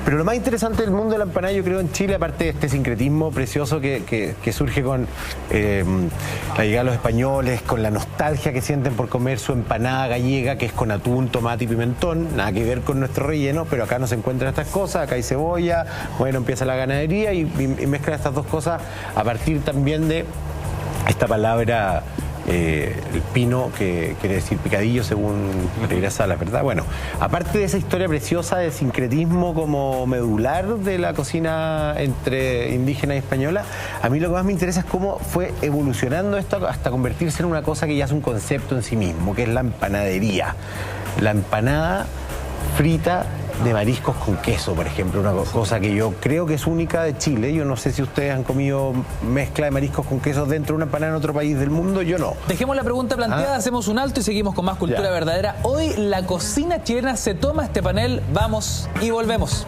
Pero lo más interesante del mundo de la empanada, yo creo, en Chile, aparte de este sincretismo precioso que surge con la llegada de los españoles, con la nostalgia que sienten por comer su empanada gallega, que es con atún, tomate y pimentón, nada que ver con nuestro relleno, pero acá no se encuentran estas cosas, acá hay cebolla, bueno, empieza la ganadería y mezclan estas dos cosas a partir también de esta palabra... el pino, que quiere decir picadillo según Pereira Sala, ¿verdad? Bueno, aparte de esa historia preciosa de sincretismo como medular de la cocina entre indígena y española, a mí lo que más me interesa es cómo fue evolucionando esto hasta convertirse en una cosa que ya es un concepto en sí mismo, que es la empanadería. La empanada frita de mariscos con queso, por ejemplo, una cosa que yo creo que es única de Chile. Yo no sé si ustedes han comido mezcla de mariscos con queso dentro de una empanada en otro país del mundo, yo no. Dejemos la pregunta planteada, hacemos un alto y seguimos con más cultura verdadera. Hoy la cocina chilena se toma este panel, vamos y volvemos.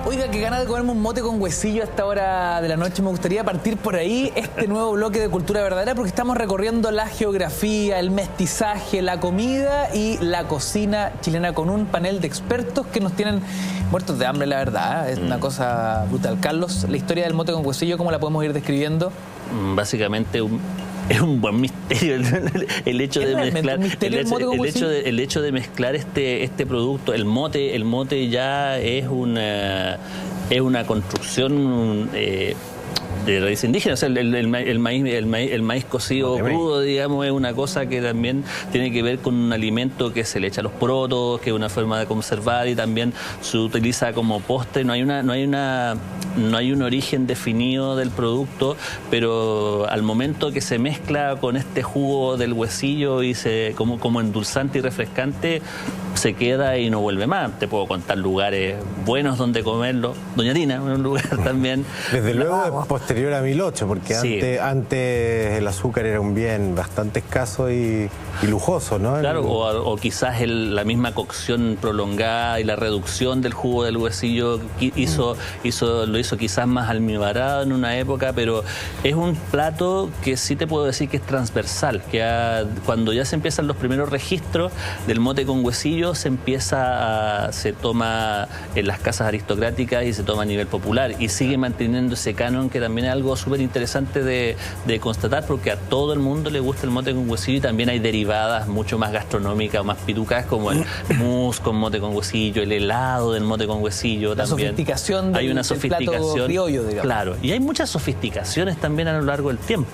Oiga, que ganas de comerme un mote con huesillo a esta hora de la noche. Me gustaría partir por ahí este nuevo bloque de cultura verdadera porque estamos recorriendo la geografía, el mestizaje, la comida y la cocina chilena con un panel de expertos que nos tienen muertos de hambre, la verdad. Es una cosa brutal. Carlos, la historia del mote con huesillo, ¿cómo la podemos ir describiendo? Básicamente es un buen misterio el hecho de mezclar el hecho de mezclar este producto. El mote ya es una construcción de raíz indígena. O sea, el maíz cocido crudo, digamos, es una cosa que también tiene que ver con un alimento que se le echa a los porotos, que es una forma de conservar y también se utiliza como postre. No hay un origen definido del producto, pero al momento que se mezcla con este jugo del huesillo y como endulzante y refrescante, se queda y no vuelve más. Te puedo contar lugares buenos donde comerlo. Doña Tina, un lugar también. Desde luego, posterior a 1008, porque sí, antes el azúcar era un bien bastante escaso y lujoso, ¿no? Claro, o quizás la misma cocción prolongada y la reducción del jugo del huesillo lo hizo quizás más almibarado en una época, pero es un plato que sí te puedo decir que es transversal, que cuando ya se empiezan los primeros registros del mote con huesillo, se toma en las casas aristocráticas y se toma a nivel popular y sigue manteniendo ese canon, que también es algo súper interesante de constatar, porque a todo el mundo le gusta el mote con huesillo y también hay derivadas mucho más gastronómicas o más pitucas, como el mousse con mote con huesillo, el helado del mote con huesillo. La también sofisticación hay una del plato criollo, digamos. Claro, y hay muchas sofisticaciones también a lo largo del tiempo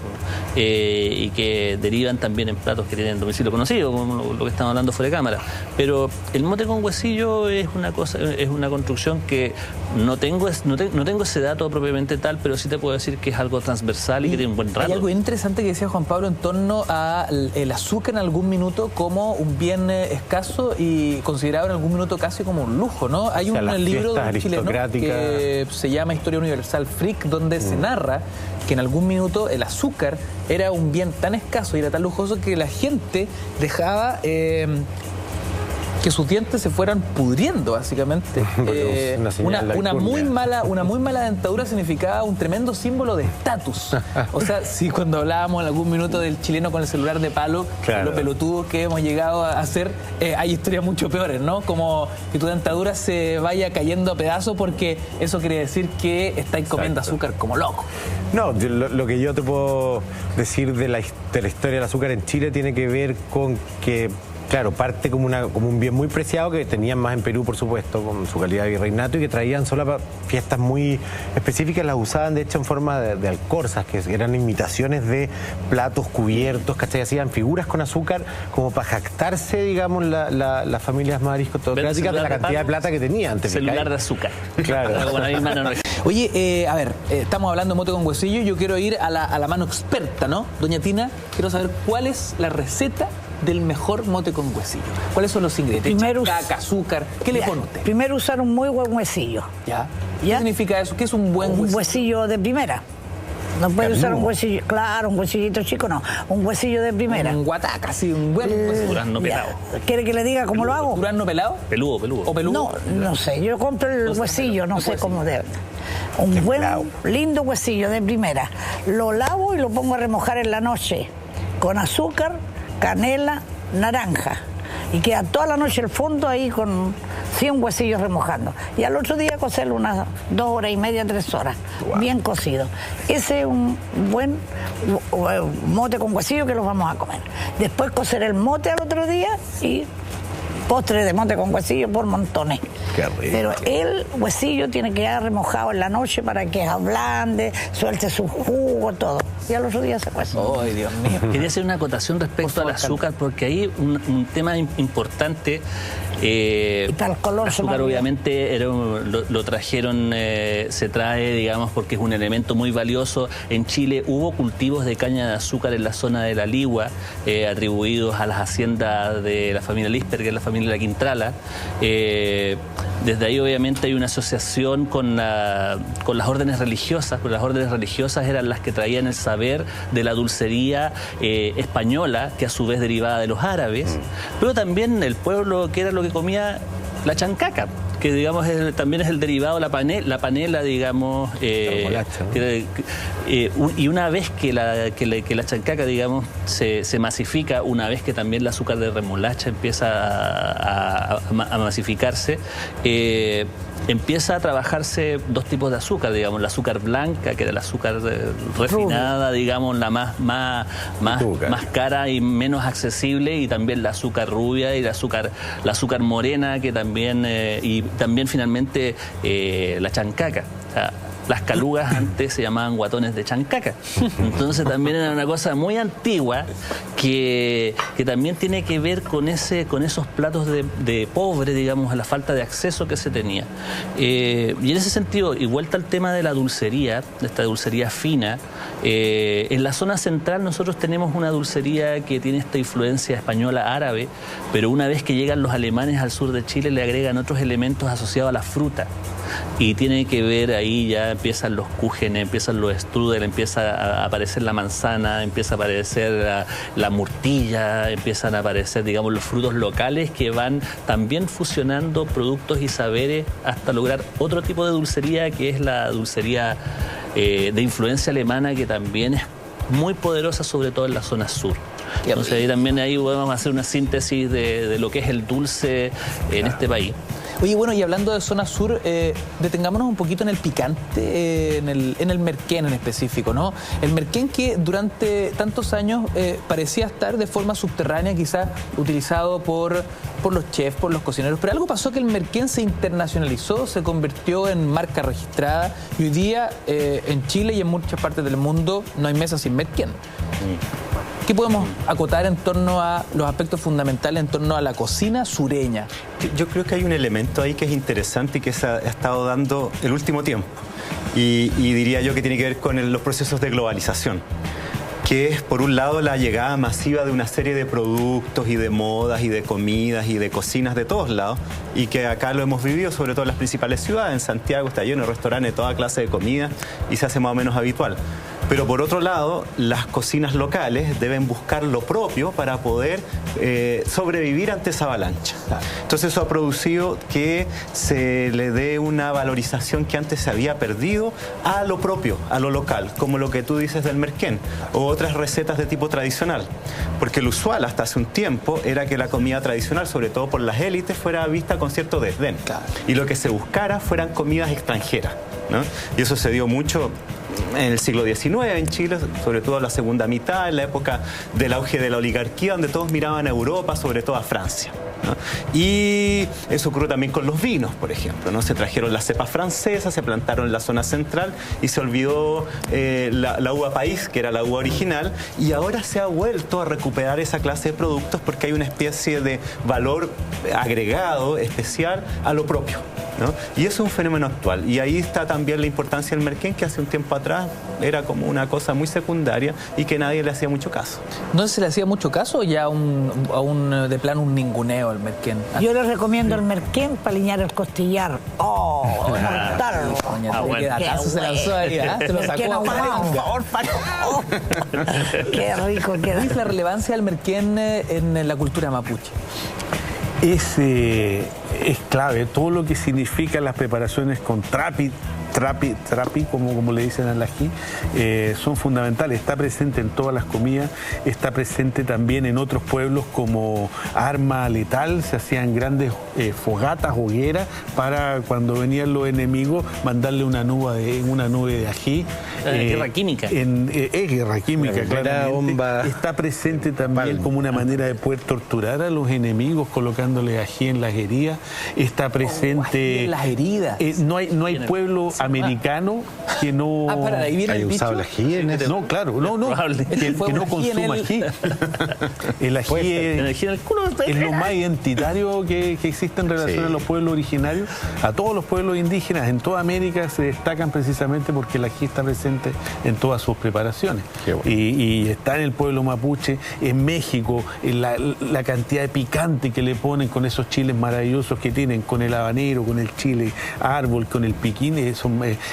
y que derivan también en platos que tienen domicilio conocido, como lo que estamos hablando fuera de cámara. Pero el mote con huesillo es una construcción que no tengo ese dato propiamente tal, pero sí te puedo decir que es algo transversal y que tiene un buen rato. Hay algo interesante que decía Juan Pablo en torno al azúcar en algún minuto como un bien escaso y considerado en algún minuto casi como un lujo, ¿no? Hay un libro de un chileno que se llama Historia Universal Frick, donde se narra que en algún minuto el azúcar era un bien tan escaso y era tan lujoso que la gente dejaba que sus dientes se fueran pudriendo, básicamente. Una muy mala dentadura significaba un tremendo símbolo de estatus. O sea, sí, cuando hablábamos en algún minuto del chileno con el celular de palo, lo pelotudos que hemos llegado a hacer, hay historias mucho peores, ¿no? Como que tu dentadura se vaya cayendo a pedazos porque eso quiere decir que estáis comiendo azúcar como loco. No, lo que yo te puedo decir de la historia del azúcar en Chile tiene que ver con que, claro, parte como un bien muy preciado que tenían más en Perú, por supuesto, con su calidad de virreinato, y que traían solo para fiestas muy específicas, las usaban de hecho en forma de alcorzas, que eran imitaciones de platos cubiertos, ¿cachai? Hacían figuras con azúcar como para jactarse, digamos, las familias más aristocráticas de la cantidad de plata que tenían. Celular de azúcar. Claro. Oye, a ver, estamos hablando de mote con huesillo, yo quiero ir a la mano experta, ¿no? Doña Tina, quiero saber cuál es la receta del mejor mote con huesillo. ¿Cuáles son los ingredientes? Primero, caca, azúcar. ¿Qué le pone usted? Primero usar un muy buen huesillo. ¿Qué significa eso? ¿Qué es un buen huesillo? Un huesillo de primera. No puede usar un huesillo, claro, un huesillito chico no, un huesillo de primera. Un guataca, sí, un buen huesillo. Durazno pelado. ¿Quiere que le diga cómo lo hago? ¿Durazno pelado? Peludo. ¿O peludo? No sé, yo compro el huesillo, no sé cómo debe. Un buen, lindo huesillo de primera. Lo lavo y lo pongo a remojar en la noche con azúcar, canela, naranja. Y queda toda la noche el fondo ahí con 100 huesillos remojando. Y al otro día cocerlo unas 2 horas y media, 3 horas. Wow. Bien cocido. Ese es un buen mote con huesillo que los vamos a comer. Después cocer el mote al otro día y postre de mote con huesillo por montones. Qué rico. Pero el huesillo tiene que quedar remojado en la noche para que ablande, suelte su jugo, todo. Y al otro día se cuece. ¡Ay, Dios mío! Quería hacer una acotación respecto al azúcar, porque hay un tema importante. Y para el color, el azúcar obviamente lo trajeron, se trae, digamos, porque es un elemento muy valioso. En Chile hubo cultivos de caña de azúcar en la zona de la Ligua, atribuidos a las haciendas de la familia Lisper, que es la familia La Quintrala. Desde ahí obviamente hay una asociación con las órdenes religiosas, porque las órdenes religiosas eran las que traían el saber de la dulcería española, que a su vez derivaba de los árabes, pero también el pueblo, que era lo que comía, la chancaca, que digamos también es el derivado, la panela, digamos, y una vez que la chancaca, digamos, se masifica, una vez que también el azúcar de remolacha empieza a masificarse, empieza a trabajarse 2 tipos de azúcar, digamos, la azúcar blanca, que era la azúcar refinada, digamos, la más cara y menos accesible, y también la azúcar rubia y la azúcar morena, que también, y también finalmente la chancaca. O sea, Las calugas antes se llamaban guatones de chancaca. Entonces también era una cosa muy antigua que también tiene que ver con esos platos de pobre, digamos, a la falta de acceso que se tenía. Y en ese sentido, y vuelta al tema de la dulcería, de esta dulcería fina, en la zona central nosotros tenemos una dulcería que tiene esta influencia española árabe, pero una vez que llegan los alemanes al sur de Chile le agregan otros elementos asociados a la fruta. Y tiene que ver ahí, ya empiezan los cúgenes, empiezan los strudel, empieza a aparecer la manzana, empieza a aparecer la murtilla, empiezan a aparecer, digamos, los frutos locales que van también fusionando productos y saberes hasta lograr otro tipo de dulcería, que es la dulcería de influencia alemana, que también es muy poderosa, sobre todo en la zona sur. Entonces ahí también podemos hacer una síntesis de lo que es el dulce en este país. Oye, bueno, y hablando de zona sur, detengámonos un poquito en el picante, en el merquén en específico, ¿no? El merquén que durante tantos años parecía estar de forma subterránea, quizás utilizado por los chefs, por los cocineros, pero algo pasó que el merquén se internacionalizó, se convirtió en marca registrada y hoy día en Chile y en muchas partes del mundo no hay mesa sin merquén. ¿Qué podemos acotar en torno a los aspectos fundamentales en torno a la cocina sureña? Yo creo que hay un elemento ahí que es interesante y que se ha estado dando el último tiempo. Y diría yo que tiene que ver con los procesos de globalización, que es, por un lado, la llegada masiva de una serie de productos y de modas y de comidas y de cocinas de todos lados, y que acá lo hemos vivido, sobre todo en las principales ciudades. En Santiago está lleno de restaurantes de toda clase de comida y se hace más o menos habitual. Pero por otro lado, las cocinas locales deben buscar lo propio para poder sobrevivir ante esa avalancha. Entonces eso ha producido que se le dé una valorización que antes se había perdido a lo propio, a lo local, como lo que tú dices del merquén o otras recetas de tipo tradicional. Porque lo usual hasta hace un tiempo era que la comida tradicional, sobre todo por las élites, fuera vista con cierto desdén. Y lo que se buscara fueran comidas extranjeras, ¿no? Y eso se dio mucho en el siglo XIX en Chile, sobre todo en la segunda mitad, en la época del auge de la oligarquía, donde todos miraban a Europa, sobre todo a Francia, ¿no? Y eso ocurrió también con los vinos, por ejemplo, ¿no? Se trajeron las cepas francesas, se plantaron en la zona central y se olvidó la uva país, que era la uva original, y ahora se ha vuelto a recuperar esa clase de productos porque hay una especie de valor agregado especial a lo propio, ¿no? Y eso es un fenómeno actual. Y ahí está también la importancia del merquén, que hace un tiempo atrás era como una cosa muy secundaria y que nadie le hacía mucho caso. ¿No se le hacía mucho caso o ya de plano un ninguneo al merquén? Yo les recomiendo el merquén para aliñar el costillar. ¡Oh! ¡Mortal! Se lanzó ahí, ¿eh? Se lo sacó a por favor, ¡Qué rico! ¿Cuál es la relevancia del merquén en la cultura mapuche? Es clave todo lo que significan las preparaciones con trapi, como le dicen al ají, son fundamentales. Está presente en todas las comidas, está presente también en otros pueblos como arma letal. Se hacían grandes fogatas, hogueras, para cuando venían los enemigos mandarle una nube de ají. Guerra química. Guerra química, claramente. Bomba. Está presente también como una manera de poder torturar a los enemigos colocándole ají en las heridas. Está presente... en las heridas. No hay pueblo americano que no... para ahí viene el bicho. usado el ají en eso. No, claro, que no consuma ají. El ají es lo más identitario que existe en relación a los pueblos originarios. A todos los pueblos indígenas en toda América se destacan precisamente porque el ají está presente en todas sus preparaciones. Bueno. Y está en el pueblo mapuche, en México, en la cantidad de picante que le ponen con esos chiles maravillosos que tienen, con el habanero, con el chile árbol, con el piquín.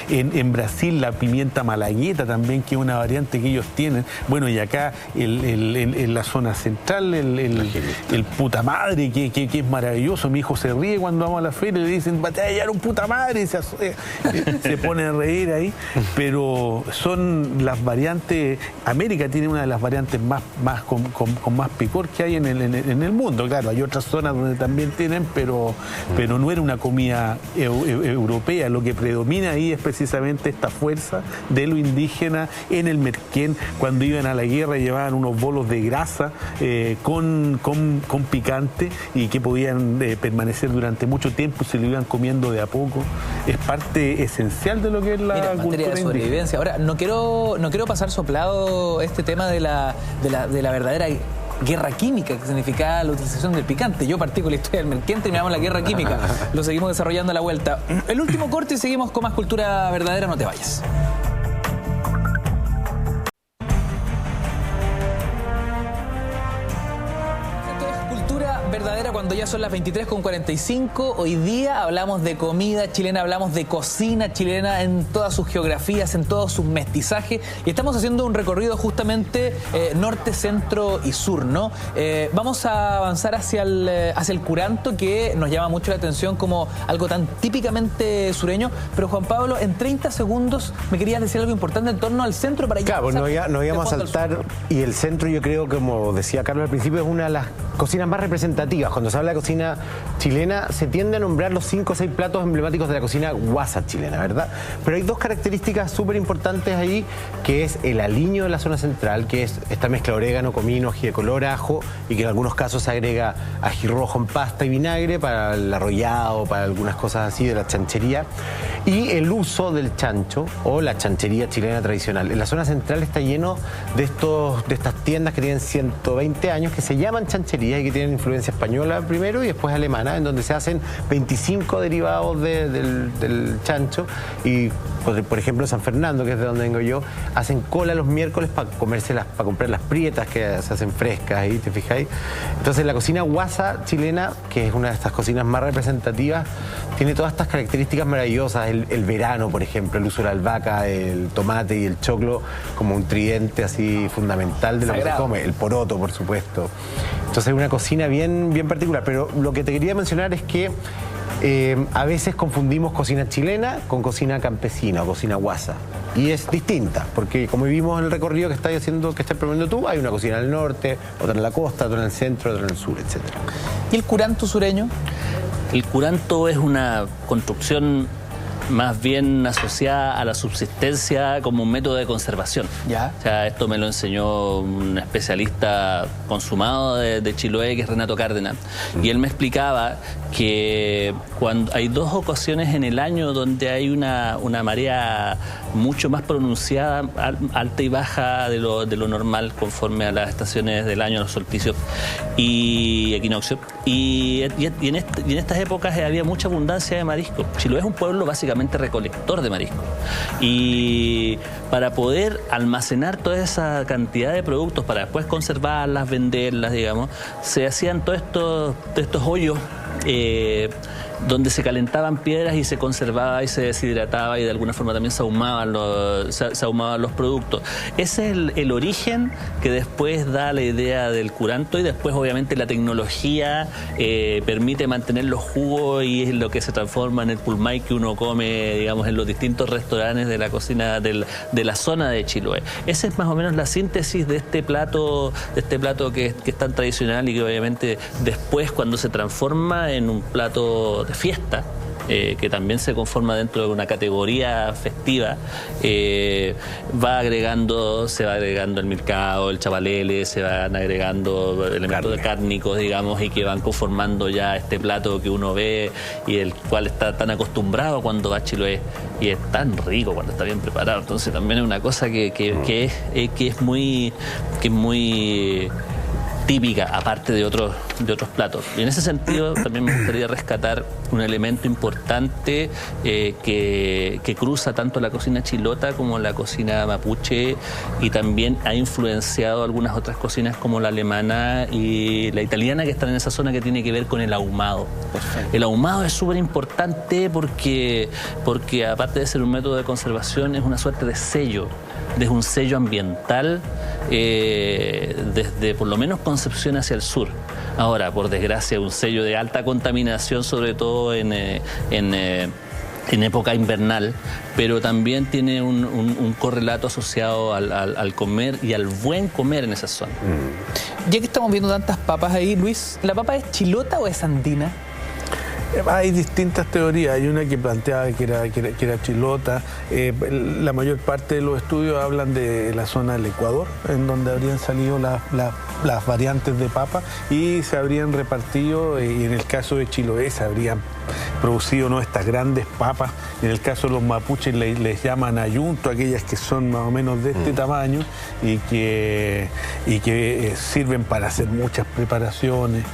En Brasil la pimienta malagueta también, que es una variante que ellos tienen. Bueno, y acá en la zona central el puta madre, que es maravilloso. Mi hijo se ríe cuando vamos a la feria y le dicen, vete a hallar un puta madre, y se pone a reír ahí. Pero son las variantes. América tiene una de las variantes con más picor que hay en el mundo. Claro, hay otras zonas donde también tienen, pero no era una comida europea. Lo que predomina tiene ahí es precisamente esta fuerza de lo indígena en el Merquén. Cuando iban a la guerra llevaban unos bolos de grasa con picante y que podían permanecer durante mucho tiempo, se lo iban comiendo de a poco. Es parte esencial de lo que es la materia cultura de sobrevivencia. Ahora, no quiero pasar soplado este tema de la verdadera guerra química que significaba la utilización del picante. Yo partí con la historia del Merquén, terminamos la guerra química. Lo seguimos desarrollando a la vuelta. El último corte y seguimos con más cultura verdadera. No te vayas. Verdadera cuando ya son las 23:45. Hoy día hablamos de comida chilena, hablamos de cocina chilena en todas sus geografías, en todos sus mestizajes, y estamos haciendo un recorrido justamente norte, centro y sur, ¿no? Vamos a avanzar hacia el curanto, que nos llama mucho la atención como algo tan típicamente sureño. Pero Juan Pablo, en 30 segundos me querías decir algo importante en torno al centro para Claro, no íbamos a saltar, y el centro, yo creo, como decía Carlos al principio, es una de las cocinas más representativas. Cuando se habla de cocina chilena, se tiende a nombrar los 5 o 6 platos emblemáticos de la cocina guasa chilena, ¿verdad? Pero hay 2 características súper importantes ahí, que es el aliño de la zona central, que es esta mezcla de orégano, comino, ají de color, ajo, y que en algunos casos se agrega ají rojo en pasta y vinagre para el arrollado, para algunas cosas así de la chanchería, y el uso del chancho o la chanchería chilena tradicional. En la zona central está lleno de estas tiendas que tienen 120 años, que se llaman chancherías y que tienen influencia española primero y después alemana, en donde se hacen 25 derivados del chancho. Y por ejemplo en San Fernando, que es de donde vengo yo, hacen cola los miércoles para comprar las prietas que se hacen frescas, ahí, ¿te fijáis? Entonces la cocina guasa chilena, que es una de estas cocinas más representativas, tiene todas estas características maravillosas. El verano, por ejemplo, el uso de la albahaca, el tomate y el choclo como un tridente así fundamental de lo que se come. El poroto, por supuesto. Entonces es una cocina bien particular. Pero lo que te quería mencionar es que a veces confundimos cocina chilena con cocina campesina o cocina guasa. Y es distinta, porque como vimos en el recorrido que estás proponiendo tú, hay una cocina en el norte, otra en la costa, otra en el centro, otra en el sur, etc. ¿Y el curanto sureño? El curanto es una construcción más bien asociada a la subsistencia como un método de conservación. ¿Ya? O sea, esto me lo enseñó un especialista consumado de Chiloé, que es Renato Cárdenas. Y él me explicaba que cuando hay 2 ocasiones en el año donde hay una marea mucho más pronunciada, alta y baja de lo normal, conforme a las estaciones del año, los solsticios y equinoccios. Y en estas épocas había mucha abundancia de marisco. Chiloé es un pueblo básicamente recolector de marisco. Y para poder almacenar toda esa cantidad de productos, para después conservarlas, venderlas, digamos, se hacían todos estos hoyos donde se calentaban piedras y se conservaba y se deshidrataba, y de alguna forma también se ahumaban los productos. Ese es el origen que después da la idea del curanto, y después obviamente la tecnología permite mantener los jugos, y es lo que se transforma en el pulmay que uno come, digamos, en los distintos restaurantes de la cocina de la zona de Chiloé. Esa es más o menos la síntesis de este plato que es tan tradicional, y que obviamente después, cuando se transforma en un plato de fiesta, que también se conforma dentro de una categoría festiva, se va agregando el milcao, el chapalele, se van agregando elementos cárnicos, digamos, y que van conformando ya este plato que uno ve y el cual está tan acostumbrado cuando va a Chiloé, y es tan rico cuando está bien preparado. Entonces también es una cosa que es muy típica, aparte de otros platos. Y en ese sentido también me gustaría rescatar un elemento importante que cruza tanto la cocina chilota como la cocina mapuche, y también ha influenciado algunas otras cocinas como la alemana y la italiana, que están en esa zona, que tiene que ver con el ahumado. Perfecto. El ahumado es súper importante porque aparte de ser un método de conservación, es una suerte de sello. Desde un sello ambiental, desde por lo menos Concepción hacia el sur. Ahora, por desgracia, un sello de alta contaminación, sobre todo en época invernal, pero también tiene un correlato asociado al comer y al buen comer en esa zona. Ya que estamos viendo tantas papas ahí, Luis, ¿la papa es chilota o es andina? Hay distintas teorías. Hay una que planteaba que era chilota. La mayor parte de los estudios hablan de la zona del Ecuador, en donde habrían salido las variantes de papa y se habrían repartido, y en el caso de Chiloé se habrían producido, ¿no?, estas grandes papas. En el caso de los mapuches les llaman ayunto, aquellas que son más o menos de este tamaño y que sirven para hacer muchas preparaciones,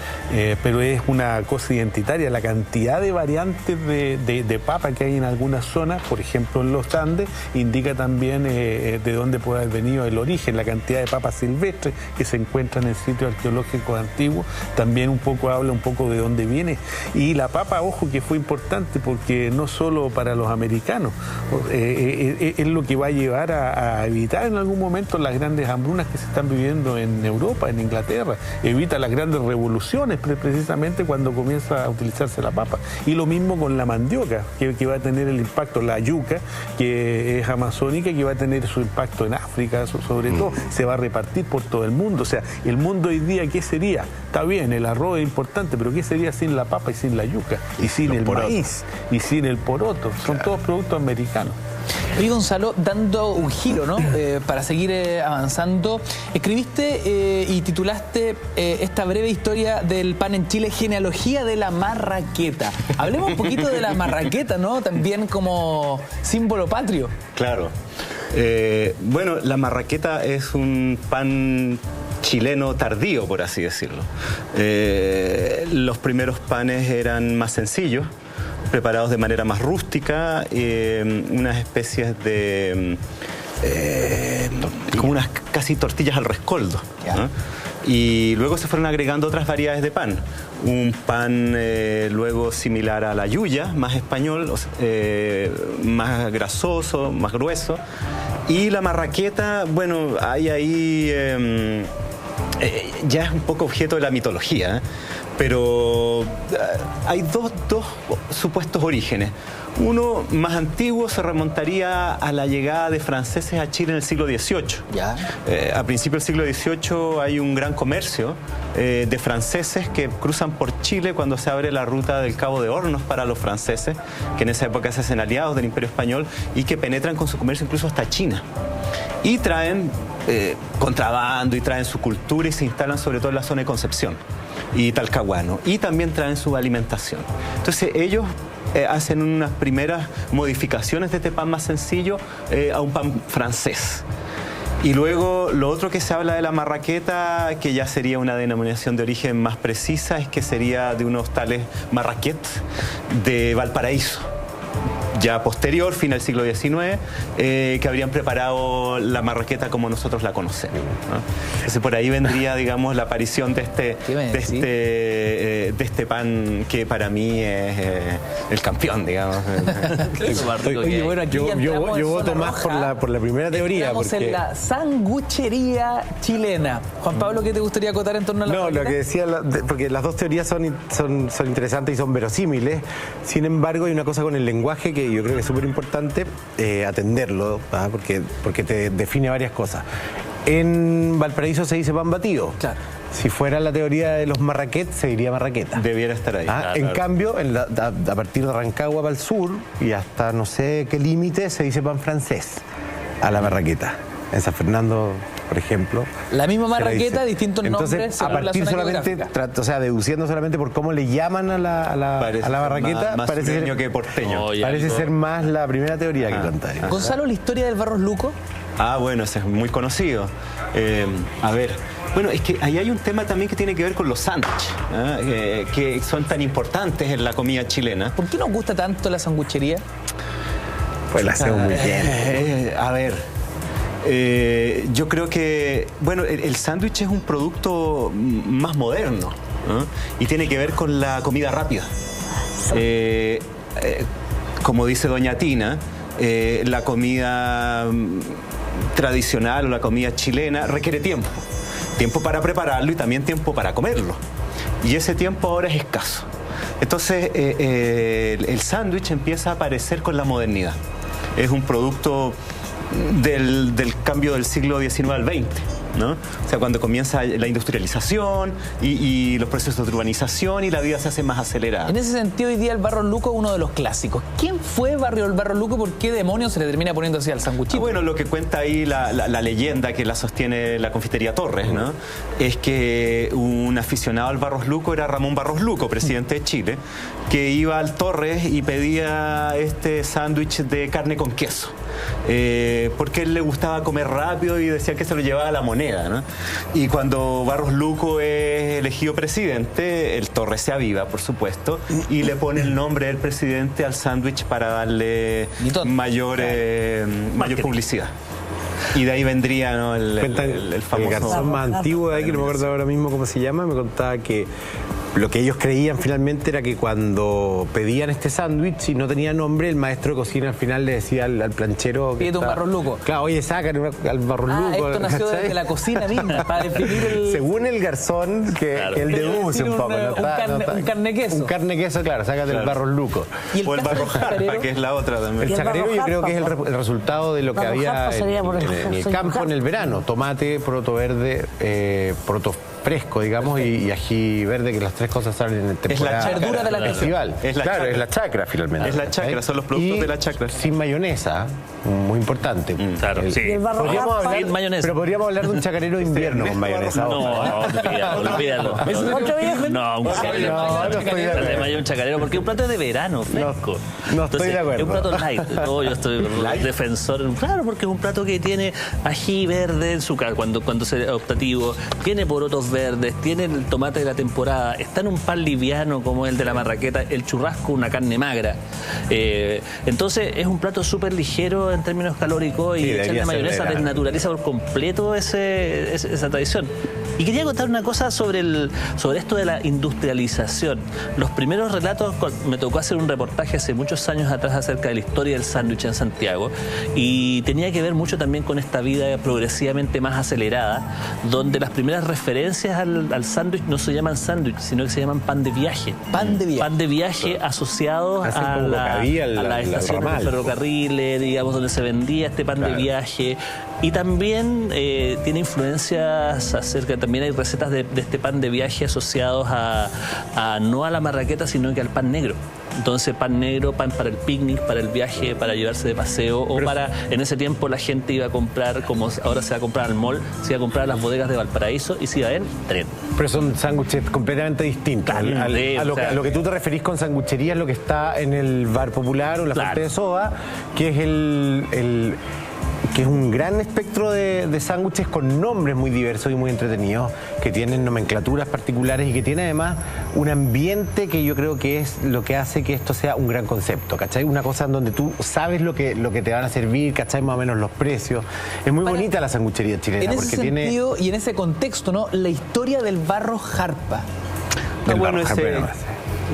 pero es una cosa identitaria. La cantidad de variantes de papa que hay en algunas zonas, por ejemplo en los Andes, indica también de dónde puede haber venido el origen. La cantidad de papas silvestres que se encuentran en sitios arqueológicos antiguos también habla un poco de dónde viene. Y la papa, ojo, que fue importante porque no solo para los americanos, es lo que va a llevar a evitar en algún momento las grandes hambrunas que se están viviendo en Europa, en Inglaterra. Evita las grandes revoluciones precisamente cuando comienza a utilizarse la papa. Y lo mismo con la mandioca, que va a tener el impacto, la yuca, que es amazónica, que va a tener su impacto en África, sobre todo, se va a repartir por todo el mundo. O sea, el mundo hoy día, ¿qué sería? Está bien, el arroz es importante, pero ¿qué sería sin la papa y sin la yuca? Y sin el maíz, y sin el poroto. Son todos productos americanos. Oye, Gonzalo, dando un giro, ¿no? Para seguir avanzando, escribiste y titulaste esta breve historia del pan en Chile, genealogía de la marraqueta. Hablemos un poquito de la marraqueta, ¿no? También como símbolo patrio. Claro. Bueno, la marraqueta es un pan chileno tardío, por así decirlo. Los primeros panes eran más sencillos, preparados de manera más rústica, unas especies de como unas casi tortillas al rescoldo, ¿no? Y luego se fueron agregando otras variedades de pan. Un pan luego similar a la yuya, más español, más grasoso, más grueso. Y la marraqueta, bueno, hay ahí ya es un poco objeto de la mitología, pero hay dos supuestos orígenes. Uno más antiguo se remontaría a la llegada de franceses a Chile en el siglo XVIII. Ya. A principios del siglo XVIII hay un gran comercio de franceses que cruzan por Chile cuando se abre la ruta del Cabo de Hornos para los franceses, que en esa época se hacen aliados del Imperio Español y que penetran con su comercio incluso hasta China. Y traen contrabando y traen su cultura y se instalan sobre todo en la zona de Concepción y Talcahuano. Y también traen su alimentación. Entonces ellos hacen unas primeras modificaciones de este pan más sencillo a un pan francés. Y luego lo otro que se habla de la marraqueta, que ya sería una denominación de origen más precisa, es que sería de unos tales Marraquet de Valparaíso. Ya posterior, fin del siglo XIX, que habrían preparado la marraqueta como nosotros la conocemos, ¿no? Entonces por ahí vendría, digamos, la aparición de este pan que para mí es el campeón, digamos. Oye, bueno, aquí yo voto más por la primera teoría. Estamos porque en la sanguchería chilena. Juan Pablo, ¿qué te gustaría acotar en torno a la No, marraqueta? lo que decía, porque las dos teorías son interesantes y son verosímiles. Sin embargo, hay una cosa con el lenguaje que yo creo que es súper importante atenderlo, ¿ah? porque te define varias cosas. En Valparaíso se dice pan batido. Claro. Si fuera la teoría de los marraquet, se diría marraqueta. Debiera estar ahí. Ah, en cambio, a partir de Rancagua para el sur y hasta no sé qué límite, se dice pan francés a la marraqueta. En San Fernando, por ejemplo. La misma marraqueta, dice. distintos Entonces, nombres según a partir la zona solamente, geográfica. deduciendo solamente por cómo le llaman a la marraqueta, más parece sureño que porteño. parece ser más la primera teoría que plantea. Gonzalo, la historia del Barros Luco. Ah, bueno, ese es muy conocido. A ver, bueno, es que ahí hay un tema también que tiene que ver con los sándwiches, ¿eh? Que son tan importantes en la comida chilena. ¿Por qué nos gusta tanto la sanguchería? Pues la hacemos muy bien. A ver, yo creo que, bueno, el sándwich es un producto más moderno, ¿no? Y tiene que ver con la comida rápida. Como dice doña Tina, la comida tradicional o la comida chilena requiere tiempo. Tiempo para prepararlo y también tiempo para comerlo. Y ese tiempo ahora es escaso. Entonces, el sándwich empieza a aparecer con la modernidad. Es un producto del cambio del siglo XIX al XX. ¿no? O sea, cuando comienza la industrialización y los procesos de urbanización y la vida se hace más acelerada. En ese sentido, hoy día el Barros Luco es uno de los clásicos. ¿Quién fue el Barros Luco? ¿Por qué demonios se le termina poniendo así al sanguchito? Bueno, lo que cuenta ahí la leyenda que la sostiene la confitería Torres, ¿no? Es que un aficionado al Barros Luco era Ramón Barros Luco, presidente de Chile, que iba al Torres y pedía este sándwich de carne con queso. Porque él le gustaba comer rápido y decía que se lo llevaba a la moneda, ¿no? Y cuando Barros Luco es elegido presidente, el Torres se aviva, por supuesto, y le pone el nombre del presidente al sándwich para darle mayor publicidad. Y de ahí vendría, ¿no? el famoso... El garzón más antiguo de ahí, que no me acuerdo ahora mismo cómo se llama, me contaba que lo que ellos creían finalmente era que cuando pedían este sándwich y no tenía nombre, el maestro de cocina al final le decía al planchero... Pídete un Barros Luco. Claro, oye, sacan al Barros Luco. Esto nació desde la cocina misma, para definir el... Según el garzón, que él deduce un poco. Un carne queso. Un carne queso, claro, sácate el Barros Luco. O el Barros Jarpa, que es la otra también. El chacarero yo creo que es el resultado de lo que había en el campo en el verano. Tomate, poroto verde, poroto fresco, digamos, y ají verde, que las tres cosas salen en temporada. Es la verdura de la festival. Claro, es la chacra finalmente. Es la chacra, son los productos de la chacra. Sin mayonesa, muy importante. Claro, sí. Pero podríamos hablar de un chacarero de invierno con mayonesa. Olvídalo. No, un chacarero, porque un plato es de verano, fresco. No estoy de acuerdo. Es un plato light. Yo estoy defensor. Claro, porque es un plato que tiene ají verde, azúcar, cuando se optativo, tiene porotos verdes, tiene el tomate de la temporada, está en un pan liviano como el de la marraqueta, el churrasco, una carne magra. Entonces es un plato súper ligero en términos calóricos y echarle mayonesa desnaturaliza por completo esa tradición. Y quería contar una cosa sobre esto de la industrialización. Los primeros relatos, me tocó hacer un reportaje hace muchos años atrás acerca de la historia del sándwich en Santiago y tenía que ver mucho también con esta vida progresivamente más acelerada, donde las primeras referencias al sándwich no se llaman sándwich, sino que se llaman pan de viaje. Pan de viaje. Pan de viaje asociados a la estación de ferrocarriles, digamos, donde se vendía este pan de viaje. Y también tiene influencias acerca, también hay recetas de este pan de viaje asociados no a la marraqueta, sino que al pan negro. Entonces, pan negro, pan para el picnic, para el viaje, para llevarse de paseo, en ese tiempo la gente iba a comprar, como ahora se va a comprar al mall, se iba a comprar a las bodegas de Valparaíso y se iba en tren. Pero son sándwiches completamente distintos. A lo que tú te referís con sanguchería es lo que está en el bar popular o la fuente de soda, que es que es un gran espectro de sándwiches con nombres muy diversos y muy entretenidos, que tienen nomenclaturas particulares y que tiene además un ambiente que yo creo que es lo que hace que esto sea un gran concepto, ¿cachai? Una cosa en donde tú sabes lo que te van a servir, ¿cachai? Más o menos los precios. Es muy bonita la sanguchería chilena. En ese sentido y en ese contexto, ¿no? La historia del Barros Jarpa.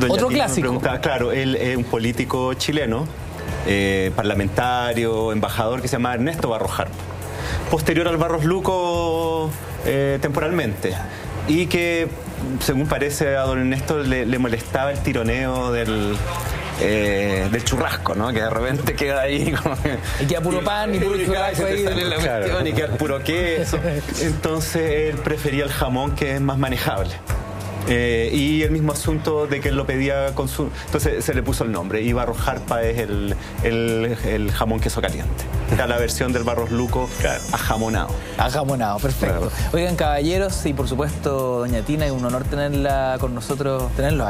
Otro clásico. Claro, él es un político chileno, parlamentario, embajador, que se llama Ernesto Barros Jarpa, posterior al Barros Luco temporalmente, y que según parece a don Ernesto le molestaba el tironeo del churrasco, ¿no? Que de repente queda ahí como y queda puro pan y puro churrasco ahí, y queda puro queso. Entonces él prefería el jamón, que es más manejable. Y el mismo asunto de que él lo pedía con su... Entonces se le puso el nombre, y Barros Jarpa es el jamón queso caliente. Era la versión del Barros Luco ajamonado. Ajamonado, perfecto. Oigan, caballeros, y por supuesto, doña Tina, es un honor tenerla con nosotros, tenerla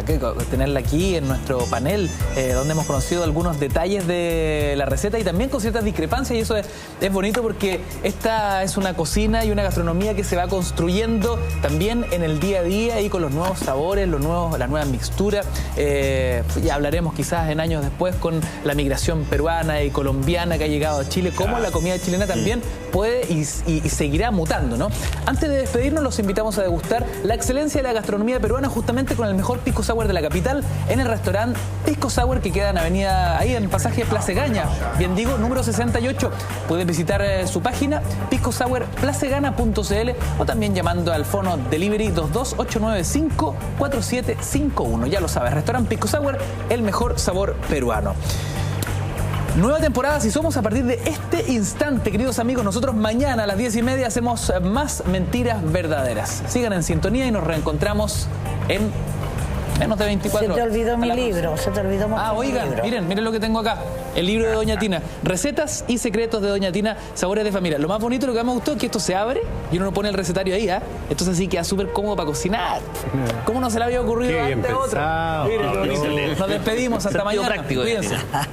aquí en nuestro panel, donde hemos conocido algunos detalles de la receta y también con ciertas discrepancias, y eso es bonito porque esta es una cocina y una gastronomía que se va construyendo también en el día a día y con los nuevos sabores, las nuevas mixturas. Ya hablaremos quizás en años después con la migración peruana y colombiana que ha llegado a Chile, cómo la comida chilena también puede y seguirá mutando, ¿no? Antes de despedirnos, los invitamos a degustar la excelencia de la gastronomía peruana justamente con el mejor pisco sour de la capital en el restaurante Pisco Sour, que queda en avenida, ahí en pasaje Plaza Egaña, bien digo, número 68. Pueden visitar su página piscosourplacegana.cl o también llamando al fono delivery 22895-4751. Ya lo sabes, restaurante Pisco Sour, el mejor sabor peruano. Nueva temporada Si Somos a partir de este instante, queridos amigos. Nosotros mañana a las 10:30 hacemos más mentiras verdaderas. Sigan en sintonía y nos reencontramos en menos de 24 horas. Se te olvidó mi libro, se te olvidó mostrar mi oigan, libro. miren lo que tengo acá. El libro de Doña Tina. Recetas y secretos de Doña Tina, sabores de familia. Lo más bonito, lo que más me gustó es que esto se abre y uno pone el recetario ahí, ¿ah? Entonces así queda súper cómodo para cocinar. ¿Cómo no se le había ocurrido Qué bien antes otro? pensado. Miren, nos despedimos hasta Sentido mañana. práctico, Cuídense. Tina.